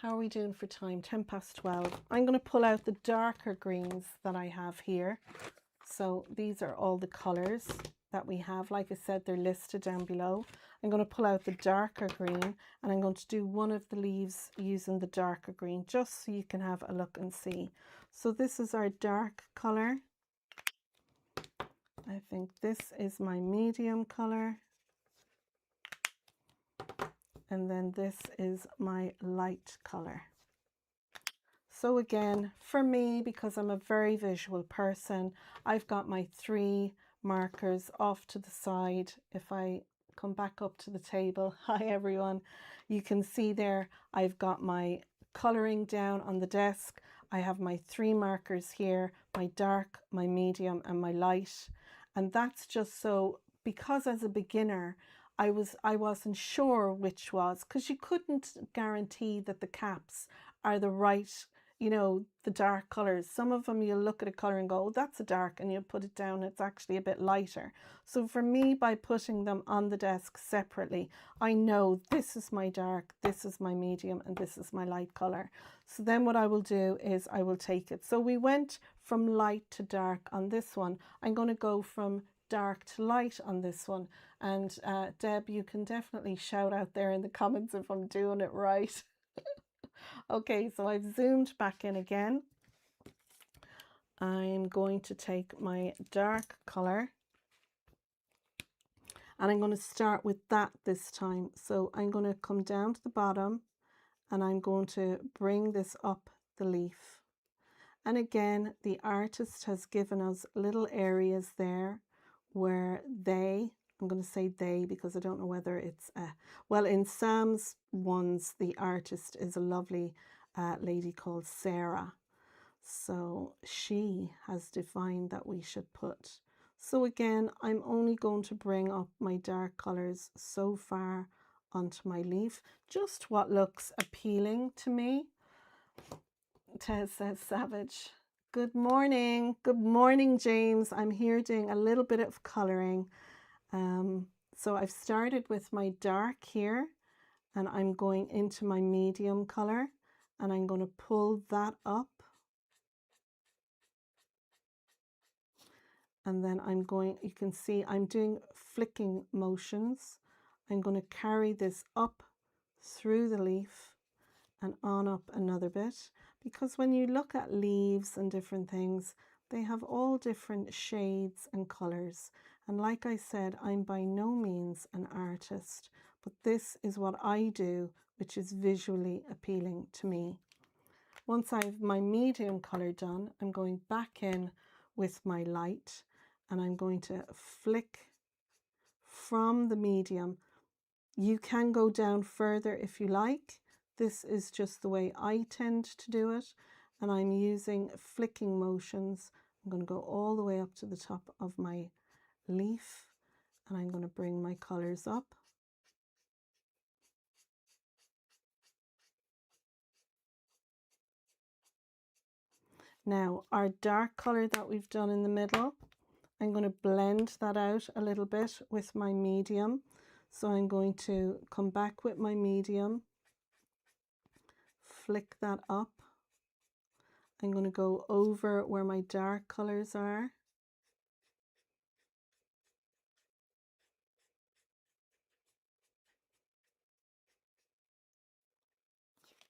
how are we doing for time? 12:10. I'm going to pull out the darker greens that I have here. So these are all the colours that we have. Like I said, they're listed down below. I'm going to pull out the darker green and I'm going to do one of the leaves using the darker green just so you can have a look and see. So this is our dark colour. I think this is my medium colour. and then this is my light color. So again, for me, because I'm a very visual person, I've got my 3 markers off to the side. If I come back up to the table, hi everyone, you can see there I've got my coloring down on the desk. I have my 3 markers here, my dark, my medium and my light. And that's just so, because as a beginner, I wasn't sure which was, because you couldn't guarantee that the caps are the right, you know, the dark colors. Some of them you'll look at a color and go, oh, that's a dark, and you'll put it down, it's actually a bit lighter. So for me, by putting them on the desk separately, I know this is my dark, this is my medium, and this is my light color. So then what I will do is I will take it. So we went from light to dark on this one. I'm going to go from dark to light on this one. And Deb, you can definitely shout out there in the comments if I'm doing it right. Okay, so I've zoomed back in again. I'm going to take my dark color and I'm going to start with that this time. So I'm going to come down to the bottom and I'm going to bring this up the leaf. And again, the artist has given us little areas there where I'm going to say they because I don't know whether it's well, in Sam's ones, the artist is a lovely lady called Sarah. So she has defined that we should put. So again, I'm only going to bring up my dark colors so far onto my leaf, just what looks appealing to me. Tez says Savage. Good morning. Good morning, James. I'm here doing a little bit of coloring. So I've started with my dark here and I'm going into my medium color and I'm going to pull that up. And then I'm going, you can see I'm doing flicking motions. I'm going to carry this up through the leaf and on up another bit, because when you look at leaves and different things, they have all different shades and colors. And like I said, I'm by no means an artist, but this is what I do, which is visually appealing to me. Once I have my medium color done, I'm going back in with my light and I'm going to flick from the medium. You can go down further if you like. This is just the way I tend to do it, and I'm using flicking motions. I'm going to go all the way up to the top of my leaf and I'm going to bring my colors up. Now our dark color that we've done in the middle, I'm going to blend that out a little bit with my medium. So I'm going to come back with my medium, flick that up. I'm going to go over where my dark colors are.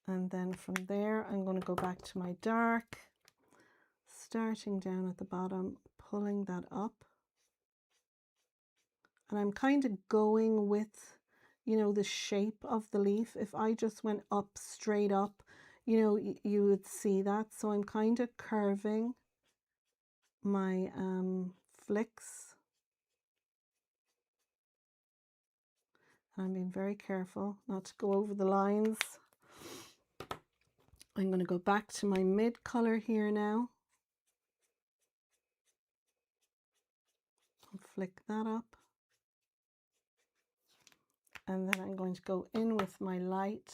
And then from there, I'm going to go back to my dark, starting down at the bottom, pulling that up. And I'm kind of going with, you know, the shape of the leaf. If I just went up, straight up, you know, you would see that. So I'm kind of curving my flicks. I'm being very careful not to go over the lines. I'm going to go back to my mid color here now. I'll flick that up. And then I'm going to go in with my light.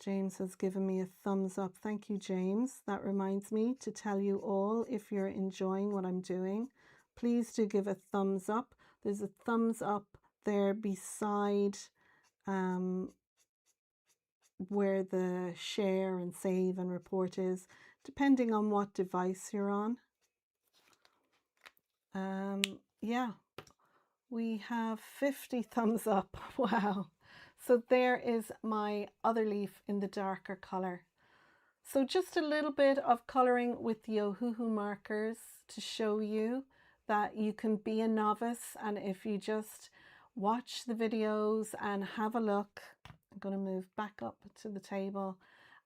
James has given me a thumbs up. Thank you, James. That reminds me to tell you all, if you're enjoying what I'm doing, please do give a thumbs up. There's a thumbs up there beside where the share and save and report is, depending on what device you're on. Yeah, we have 50 thumbs up. Wow. So there is my other leaf in the darker color. So just a little bit of coloring with the Ohuhu markers to show you that you can be a novice, and if you just watch the videos and have a look. I'm going to move back up to the table.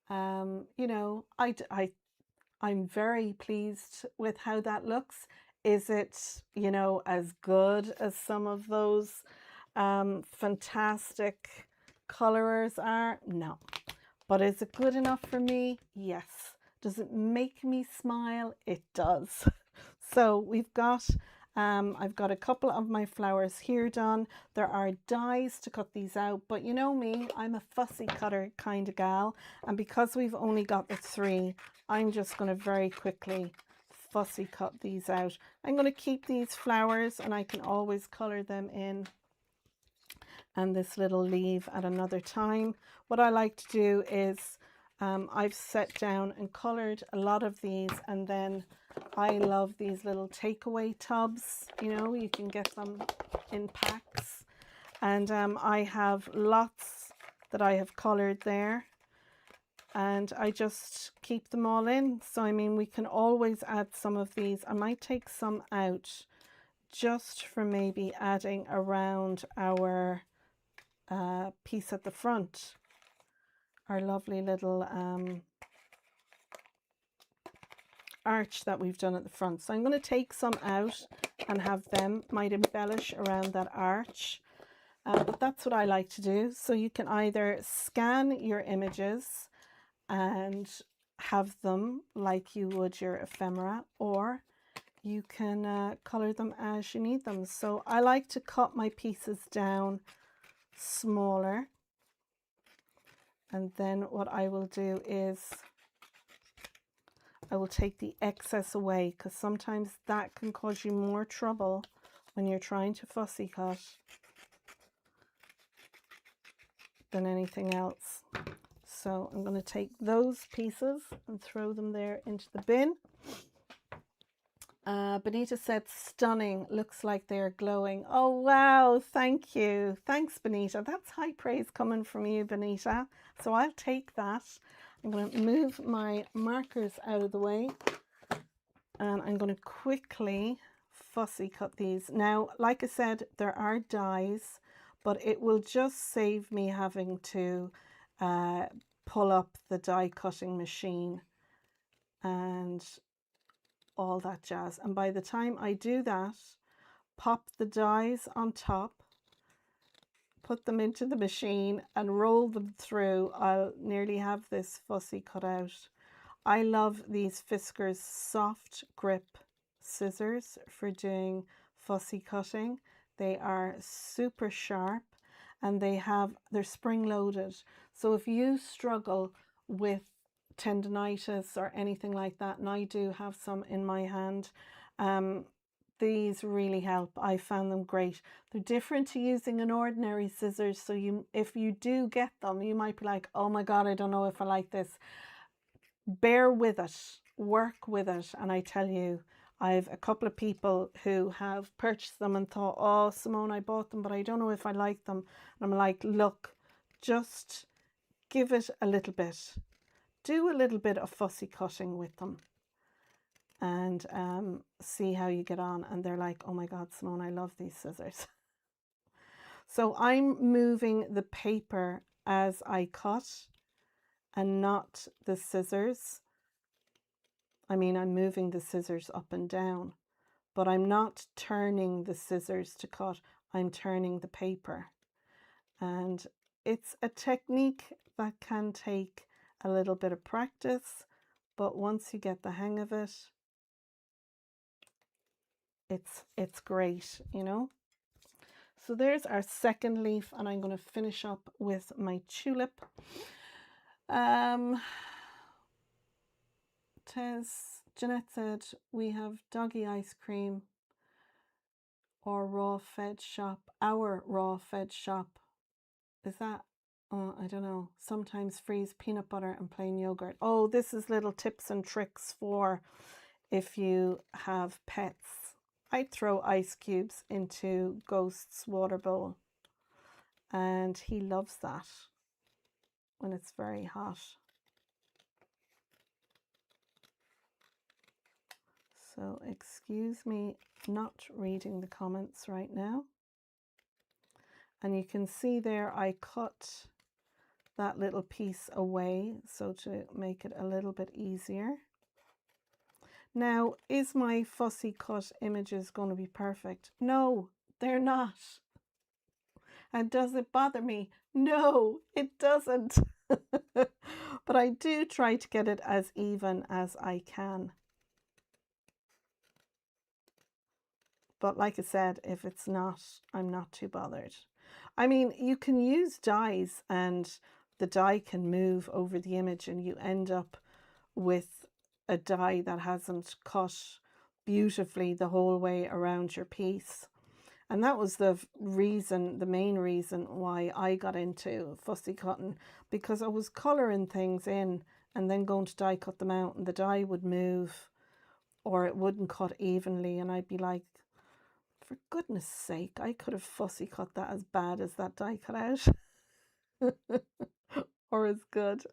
You know, I'm very pleased with how that looks. Is it, you know, as good as some of those fantastic colorers are? No. But is it good enough for me? Yes. Does it make me smile? It does. So we've got, I've got a couple of my flowers here done. There are dies to cut these out, but you know me, I'm a fussy cutter kind of gal. And because we've only got the 3, I'm just going to very quickly fussy cut these out. I'm going to keep these flowers and I can always color them in, and this little leaf at another time. What I like to do is I've set down and colored a lot of these, and then I love these little takeaway tubs. You know, you can get them in packs, and I have lots that I have colored there, and I just keep them all in. So I mean, we can always add some of these. I might take some out just for maybe adding around our piece at the front, our lovely little arch that we've done at the front. So I'm going to take some out and have them, might embellish around that arch, but that's what I like to do. So you can either scan your images and have them like you would your ephemera, or you can color them as you need them. So I like to cut my pieces down smaller, and then what I will do is I will take the excess away, because sometimes that can cause you more trouble when you're trying to fussy cut than anything else. So I'm going to take those pieces and throw them there into the bin. Benita said, stunning, looks like they're glowing. Oh wow, thank you. Thanks, Benita. That's high praise coming from you, Benita. So I'll take that. I'm going to move my markers out of the way, and I'm going to quickly fussy cut these. Now, like I said, there are dies, but it will just save me having to pull up the die cutting machine and all that jazz. And by the time I do that, pop the dies on top, put them into the machine and roll them through, I'll nearly have this fussy cut out. I love these Fiskars soft grip scissors for doing fussy cutting. They are super sharp, and they're spring loaded. So if you struggle with tendonitis or anything like that, and I do have some in my hand, these really help. I found them great. They're different to using an ordinary scissors, so if you do get them, you might be like, oh my god, I don't know if I like this. Bear with it, work with it, and I tell you, I've a couple of people who have purchased them and thought, oh Simone, I bought them but I don't know if I like them. And I'm like, look, just give it a little bit, do a little bit of fussy cutting with them, and see how you get on. And they're like, oh my god, Simone, I love these scissors. So I'm moving the paper as I cut and not the scissors. I mean, I'm moving the scissors up and down, but I'm not turning the scissors to cut. I'm turning the paper. And it's a technique that can take a little bit of practice, but once you get the hang of it, it's great, you know. So there's our second leaf, and I'm going to finish up with my tulip. Jeanette said, we have doggy ice cream or raw fed shop. Our raw fed shop. Is that, oh, I don't know. Sometimes freeze peanut butter and plain yogurt. Oh, this is little tips and tricks for if you have pets. I throw ice cubes into Ghost's water bowl, and he loves that when it's very hot. So excuse me not reading the comments right now. And you can see there I cut that little piece away so to make it a little bit easier. Now, is my fussy cut images going to be perfect? No, they're not. And does it bother me? No, it doesn't. But I do try to get it as even as I can. But like I said, if it's not, I'm not too bothered. I mean, you can use dies and the die can move over the image and you end up with a die that hasn't cut beautifully the whole way around your piece. And that was the reason, the main reason why I got into fussy cutting, because I was colouring things in and then going to die cut them out and the die would move or it wouldn't cut evenly and I'd be like, for goodness sake, I could have fussy cut that as bad as that die cut out. Or as good.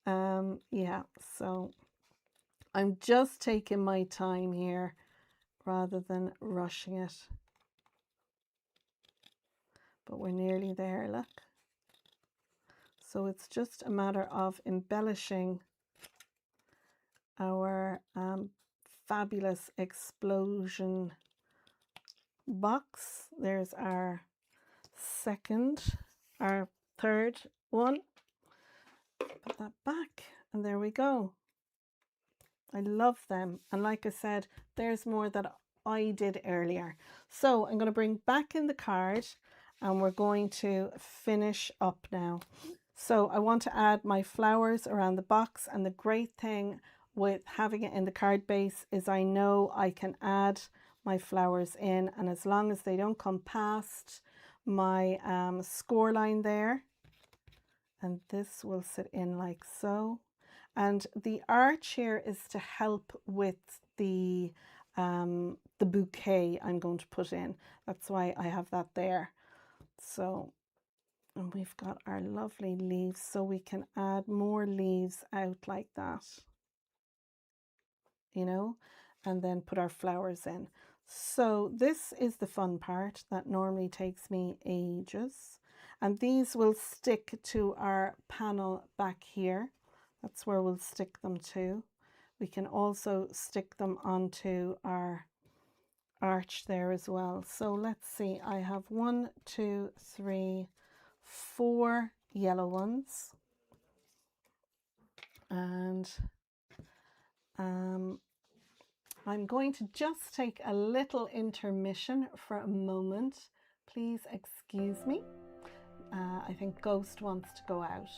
Yeah, so I'm just taking my time here rather than rushing it. But we're nearly there, look. So it's just a matter of embellishing our fabulous explosion box. There's our third one. Put that back and there we go. I love them. And like I said, there's more that I did earlier. So I'm going to bring back in the card and we're going to finish up now. So I want to add my flowers around the box, and the great thing with having it in the card base is I know I can add my flowers in, and as long as they don't come past my score line there, and this will sit in like so. And the arch here is to help with the bouquet I'm going to put in. That's why I have that there. So, and we've got our lovely leaves, so we can add more leaves out like that, you know, and then put our flowers in. So this is the fun part that normally takes me ages. And these will stick to our panel back here. That's where we'll stick them to. We can also stick them onto our arch there as well. So let's see, I have 1, 2, 3, 4 yellow ones. And I'm going to just take a little intermission for a moment. Please excuse me. I think Ghost wants to go out.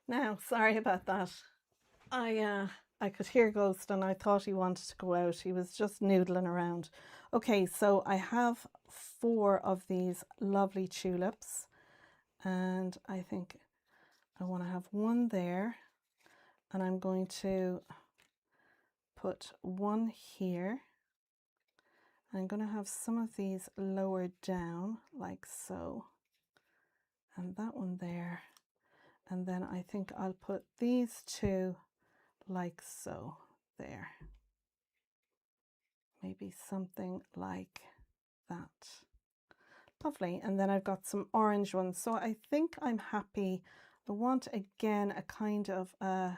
Now, sorry about that. I could hear Ghost and I thought he wanted to go out. He was just noodling around. Okay, so I have 4 of these lovely tulips, and I think I want to have 1 there, and I'm going to put 1 here. I'm going to have some of these lower down like so, and that one there. And then I think I'll put these 2 like so there. Maybe something like that. Lovely. And then I've got some orange ones. So I think I'm happy. I want again a kind of a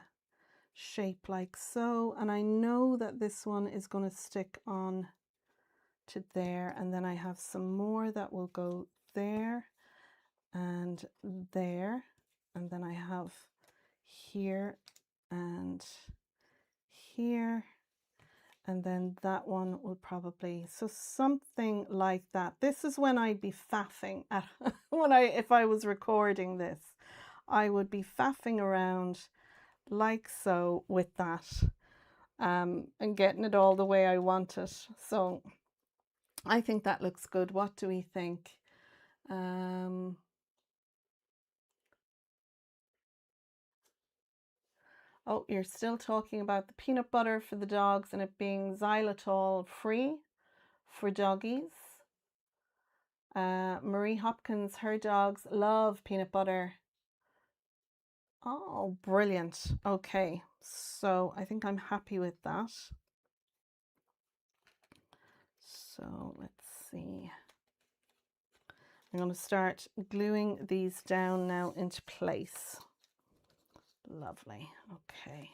shape like so. And I know that this one is going to stick on to there. And then I have some more that will go there and there. And then I have here and here, and then that one will probably, so something like that. This is when I'd be faffing at if I was recording this, I would be faffing around like so with that, and getting it all the way I want it. So I think that looks good. What do we think? Oh, you're still talking about the peanut butter for the dogs and it being xylitol free for doggies. Marie Hopkins, her dogs love peanut butter. Oh, brilliant. Okay, so I think I'm happy with that. So let's see. I'm going to start gluing these down now into place. Lovely. Okay.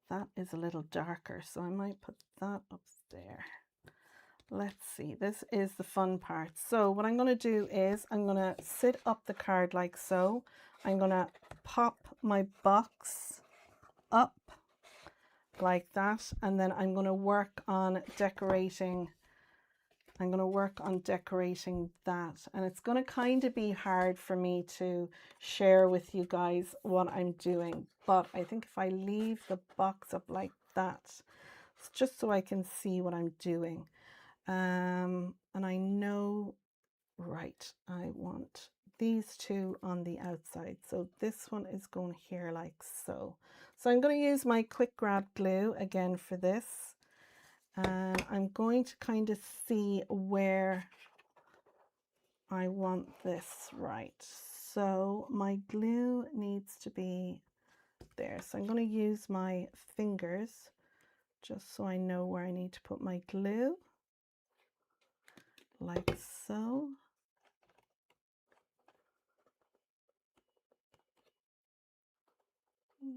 That is a little darker, so I might put that up there. Let's see, this is the fun part. So what I'm going to do is I'm going to sit up the card like so. I'm going to pop my box up like that, and then I'm going to work on decorating. I'm going to work on decorating that, and it's going to kind of be hard for me to share with you guys what I'm doing, but I think if I leave the box up like that, it's just so I can see what I'm doing. And I know, right, I want these two on the outside, so this one is going here like so. So I'm going to use my quick grab glue again for this, and I'm going to kind of see where I want this. Right, so my glue needs to be there, so I'm going to use my fingers just so I know where I need to put my glue, like so.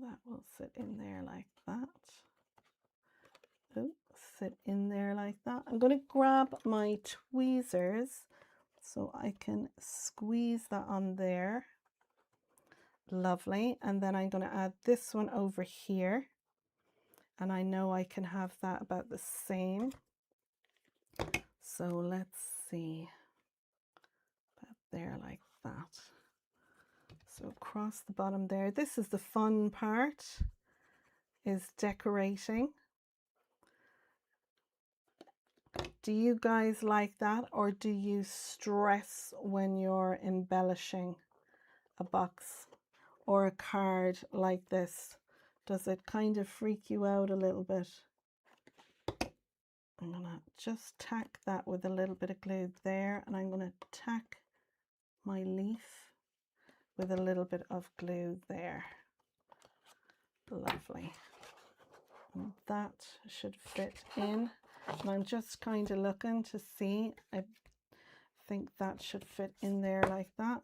That will sit in there like that. Oh, sit in there like that. I'm going to grab my tweezers so I can squeeze that on there. Lovely. And then I'm going to add this one over here. And I know I can have that about the same. So let's see. About there like that. So across the bottom there. This is the fun part, is decorating. Do you guys like that, or do you stress when you're embellishing a box or a card like this? Does it kind of freak you out a little bit? I'm going to just tack that with a little bit of glue there, and I'm going to tack my leaf with a little bit of glue there. Lovely. And that should fit in. And I'm just kind of looking to see. I think that should fit in there like that.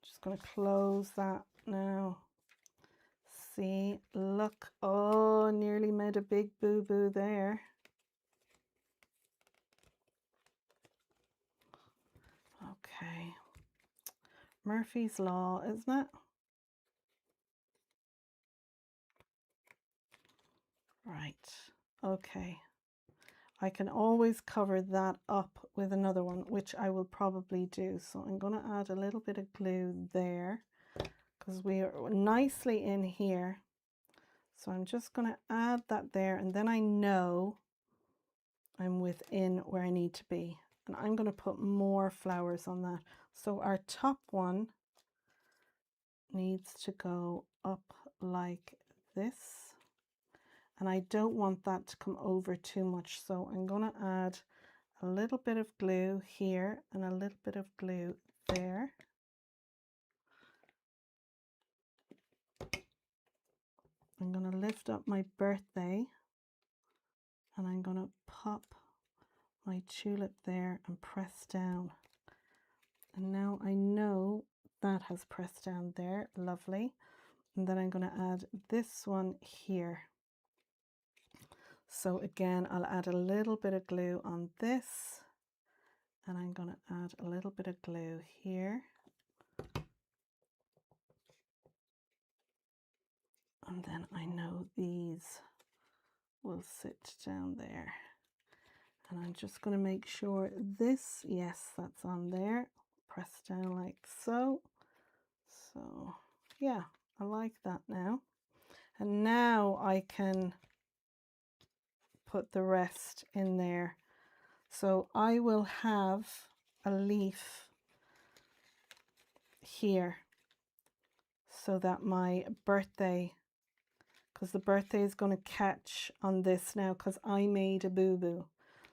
Just going to close that now. See, look, oh, nearly made a big boo-boo there. Okay, Murphy's Law, isn't it? Right, okay. I can always cover that up with another one, which I will probably do. So I'm going to add a little bit of glue there because we are nicely in here. So I'm just going to add that there, and then I know I'm within where I need to be. And I'm going to put more flowers on that. So our top one needs to go up like this. And I don't want that to come over too much. So I'm going to add a little bit of glue here and a little bit of glue there. I'm going to lift up my birthday and I'm going to pop my tulip there and press down. And now I know that has pressed down there. Lovely. And then I'm going to add this one here. So again, I'll add a little bit of glue on this, and I'm going to add a little bit of glue here. And then I know these will sit down there. And I'm just going to make sure this, yes, that's on there. Press down like so. So yeah, I like that now. And now I can put the rest in there. So I will have a leaf here so that my birthday, because the birthday is going to catch on this now because I made a boo-boo.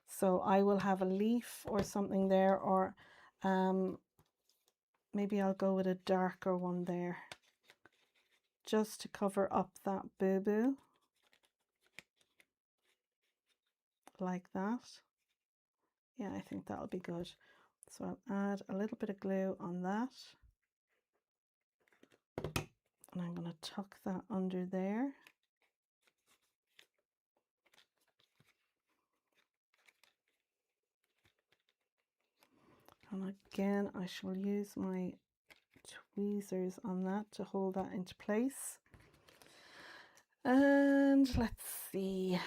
So I will have a leaf or something there, or maybe I'll go with a darker one there just to cover up that boo-boo, like that. Yeah, I think that'll be good. So I'll add a little bit of glue on that. And I'm going to tuck that under there. And again, I shall use my tweezers on that to hold that into place. And let's see.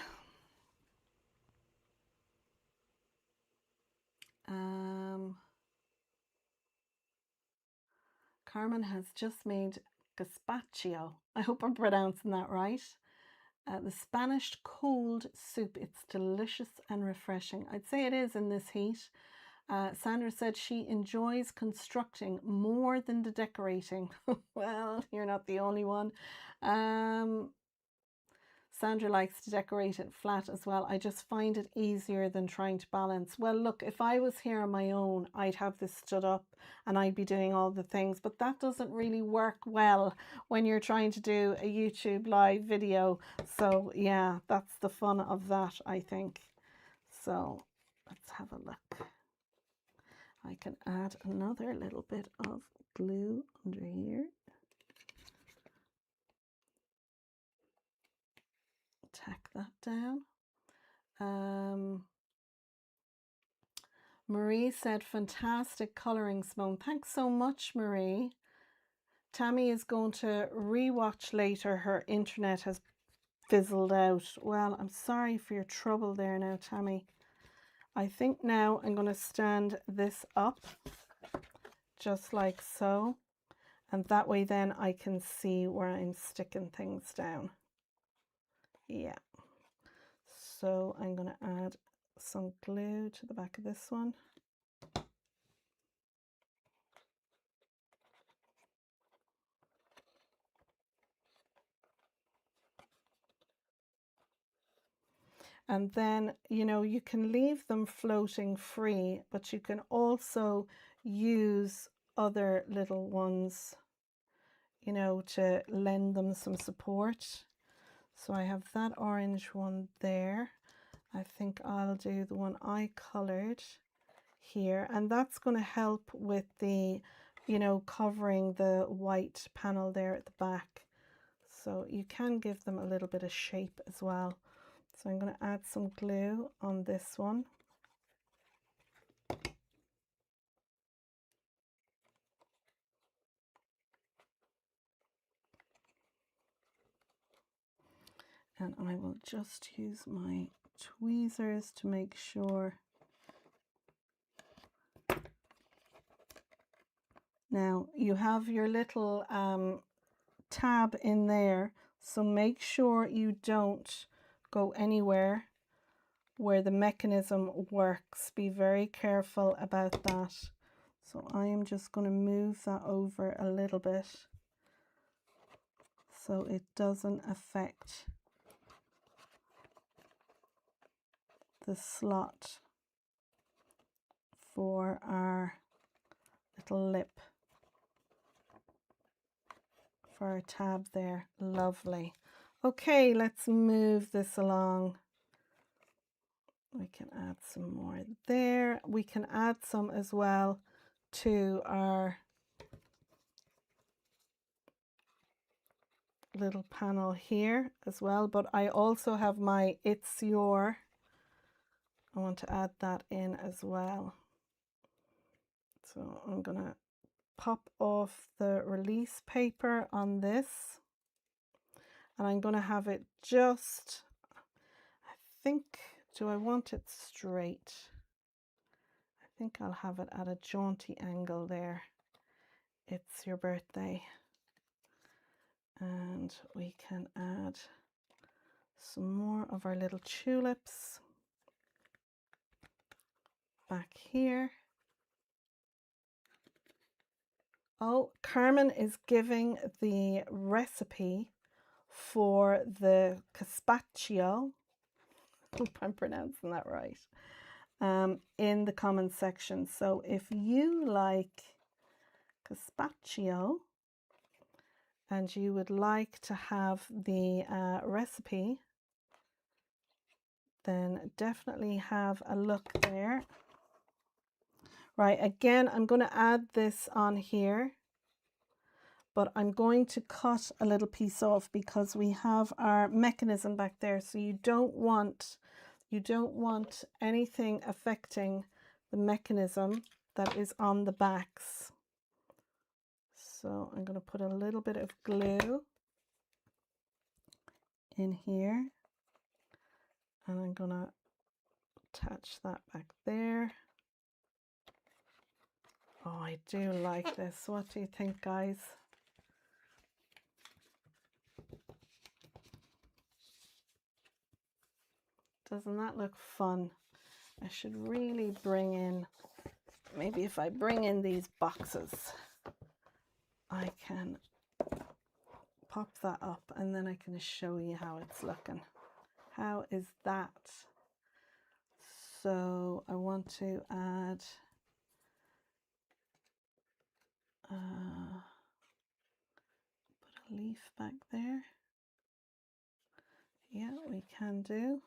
Carmen has just made gazpacho. I hope I'm pronouncing that right. The Spanish cold soup. It's delicious and refreshing. I'd say it is in this heat. Sandra said she enjoys constructing more than the decorating. Well, you're not the only one. Sandra likes to decorate it flat as well. I just find it easier than trying to balance. Well, look, if I was here on my own, I'd have this stood up and I'd be doing all the things, but that doesn't really work well when you're trying to do a YouTube live video. So yeah, that's the fun of that, I think. So let's have a look. I can add another little bit of glue under here. Tack that down. Marie said, fantastic colouring, Simone. Thanks so much, Marie. Tammy is going to rewatch later. Her internet has fizzled out. Well, I'm sorry for your trouble there now, Tammy. I think now I'm going to stand this up just like so. And that way then I can see where I'm sticking things down. Yeah. So I'm going to add some glue to the back of this one. And then, you know, you can leave them floating free, but you can also use other little ones, you know, to lend them some support. So I have that orange one there. I think I'll do the one I colored here, and that's going to help with the, you know, covering the white panel there at the back. So you can give them a little bit of shape as well. So I'm going to add some glue on this one. And I will just use my tweezers to make sure. Now you have your little tab in there, so make sure you don't go anywhere where the mechanism works. Be very careful about that. So I am just going to move that over a little bit so it doesn't affect the slot for our little lip for our tab there. Lovely. Okay, let's move this along. We can add some more there. We can add some as well to our little panel here as well, but I also have my It's Your. I want to add that in as well. So I'm gonna pop off the release paper on this, and I'm gonna have it just, I think, do I want it straight? I think I'll have it at a jaunty angle there. It's your birthday. And we can add some more of our little tulips back here. Oh, Carmen is giving the recipe for the gazpacho. Hope I'm pronouncing that right. In the comments section. So if you like gazpacho and you would like to have the recipe, then definitely have a look there. Right, again, I'm going to add this on here, but I'm going to cut a little piece off because we have our mechanism back there. So you don't want anything affecting the mechanism that is on the backs. So I'm going to put a little bit of glue in here, and I'm going to attach that back there. Oh, I do like this. What do you think, guys? Doesn't that look fun? I should really bring in, maybe if I bring in these boxes, I can pop that up and then I can show you how it's looking. How is that? So I want to add put a leaf back there. Yeah, we can do.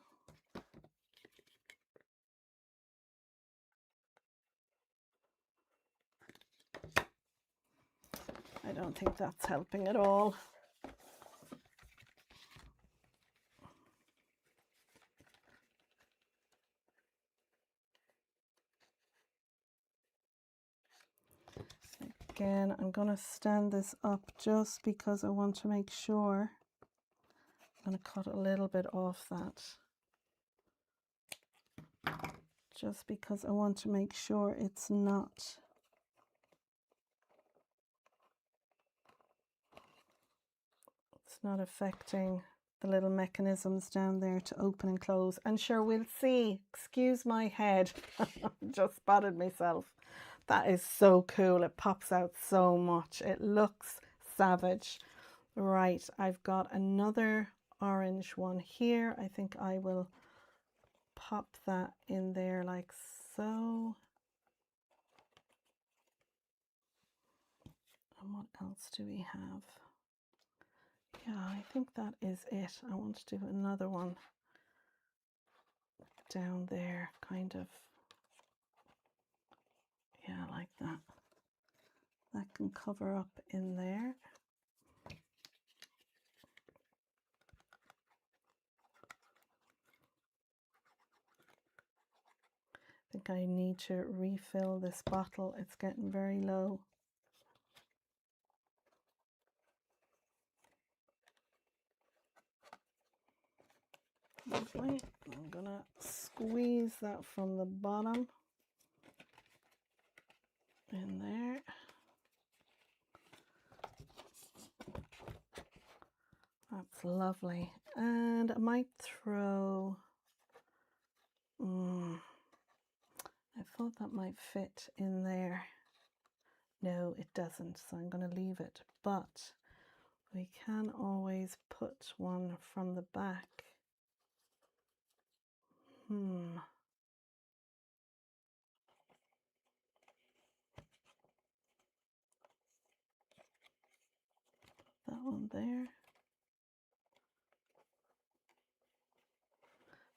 I don't think that's helping at all. Again, I'm going to stand this up just because I want to make sure. I'm going to cut a little bit off that. Just because I want to make sure it's not affecting the little mechanisms down there to open and close. And sure, we'll see. Excuse my head. Just spotted myself. That is so cool. It pops out so much. It looks savage. Right, I've got another orange one here. I think I will pop that in there like so. And what else do we have? Yeah, I think that is it. I want to do another one down there, kind of. Yeah, like that. That can cover up in there. I think I need to refill this bottle. It's getting very low. Lovely. I'm gonna squeeze that from the bottom in there. That's lovely. And I might throw, I thought that might fit in there. No, it doesn't, so I'm going to leave it. But we can always put one from the back. That one there.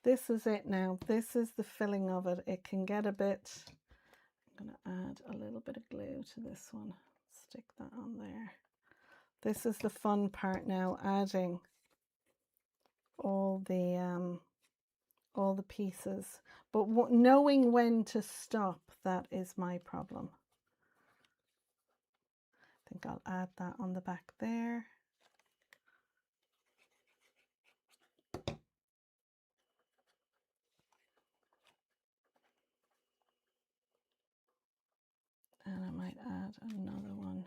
This is it now. This is the filling of it. It can get a bit, I'm going to add a little bit of glue to this one. Stick that on there. This is the fun part now, adding all the pieces. But knowing when to stop, that is my problem. I think I'll add that on the back there. And I might add another one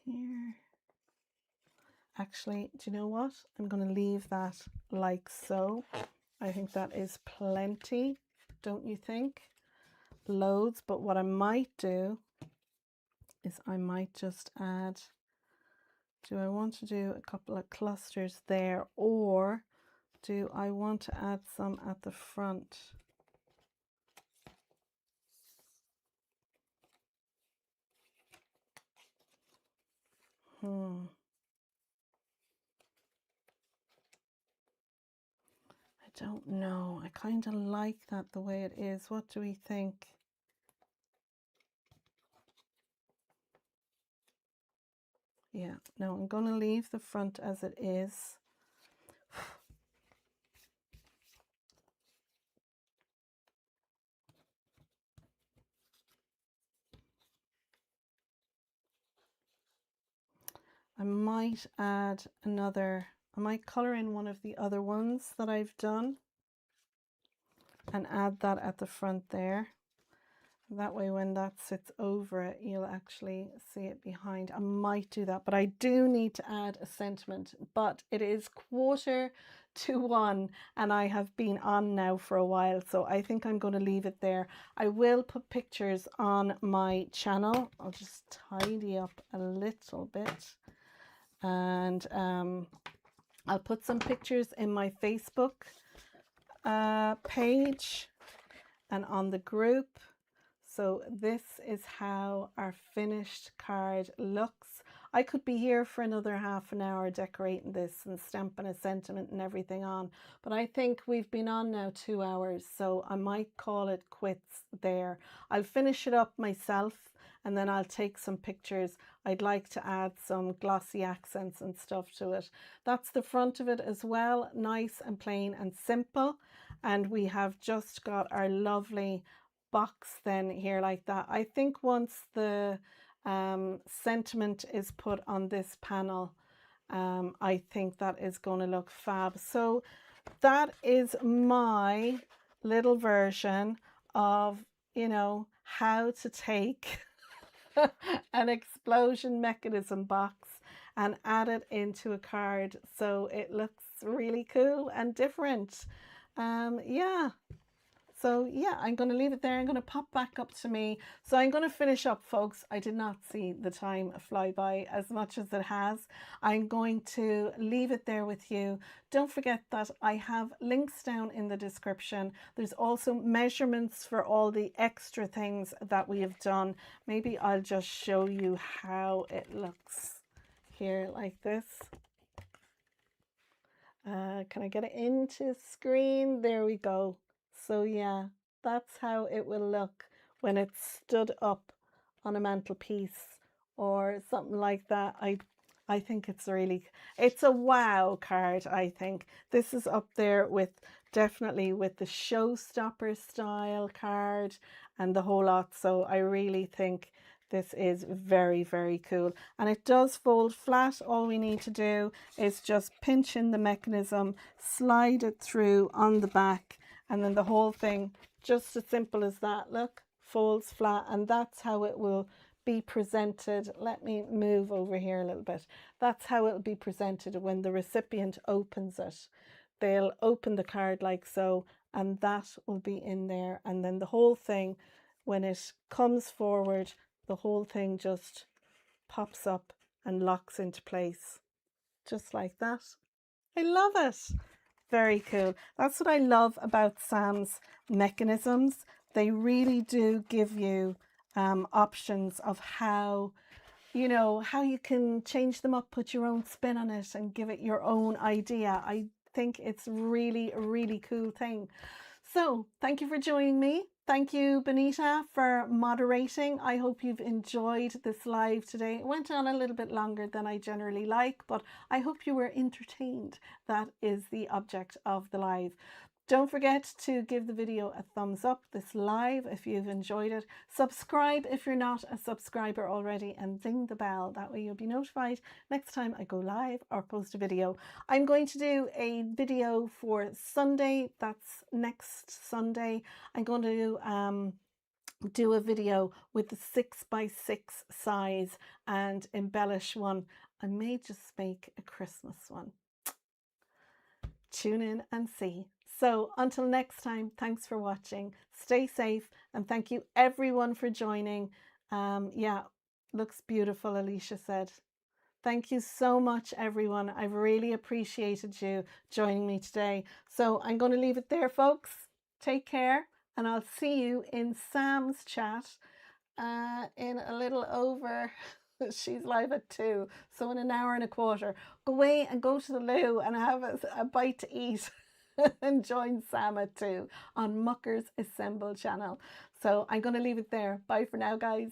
here. Actually, do you know what? I'm going to leave that like so. I think that is plenty, don't you think? loads, but what I might do is I might just add, do I want to do a couple of clusters there, or do I want to add some at the front? I don't know. I kind of like that the way it is. What do we think? Yeah, no, I'm going to leave the front as it is. I might add another, I might color in one of the other ones that I've done and add that at the front there. That way when that sits over it, you'll actually see it behind. I might do that, but I do need to add a sentiment. But it is 1:45 and I have been on now for a while, so I think I'm going to leave it there. I will put pictures on my channel. I'll just tidy up a little bit, and I'll put some pictures in my Facebook page and on the group. So this is how our finished card looks. I could be here for another half an hour decorating this and stamping a sentiment and everything on, but I think we've been on now 2 hours, so I might call it quits there. I'll finish it up myself and then I'll take some pictures. I'd like to add some glossy accents and stuff to it. That's the front of it as well, nice and plain and simple. And we have just got our lovely box then here like that. I think once the sentiment is put on this panel, I think that is going to look fab. So that is my little version of, you know, how to take an explosion mechanism box and add it into a card so it looks really cool and different. Yeah. So yeah, I'm going to leave it there. I'm going to pop back up to me. So I'm going to finish up, folks. I did not see the time fly by as much as it has. I'm going to leave it there with you. Don't forget that I have links down in the description. There's also measurements for all the extra things that we have done. Maybe I'll just show you how it looks here like this. Can I get it into screen? There we go. So yeah, that's how it will look when it's stood up on a mantelpiece or something like that. I think it's a wow card. I think this is up there with definitely with the showstopper style card and the whole lot. So I really think this is very, very cool. And it does fold flat. All we need to do is just pinch in the mechanism, slide it through on the back, and then the whole thing, just as simple as that, look, folds flat. And that's how it will be presented. Let me move over here a little bit. That's how it will be presented when the recipient opens it. They'll open the card like so, and that will be in there. And then the whole thing, when it comes forward, the whole thing just pops up and locks into place, just like that. I love it. Very cool. That's what I love about Sam's mechanisms. They really do give you options of how, you know, how you can change them up, put your own spin on it and give it your own idea. I think it's really a really cool thing. So thank you for joining me. Thank you, Benita, for moderating. I hope you've enjoyed this live today. It went on a little bit longer than I generally like, but I hope you were entertained. That is the object of the live. Don't forget to give the video a thumbs up, this live, if you've enjoyed it. Subscribe if you're not a subscriber already, and ding the bell. That way you'll be notified next time I go live or post a video. I'm going to do a video for Sunday. That's next Sunday. I'm going to do a video with the 6x6 size and embellish one. I may just make a Christmas one. Tune in and see. So until next time, thanks for watching. Stay safe, and thank you everyone for joining. Yeah, looks beautiful, Alicia said. Thank you so much, everyone. I've really appreciated you joining me today. So I'm going to leave it there, folks. Take care, and I'll see you in Sam's chat in a little over. She's live at 2, so in an hour and a quarter. Go away and go to the loo and have a bite to eat and join Sam at 2 on Mucker's Assemble channel. So I'm going to leave it there. Bye for now, guys.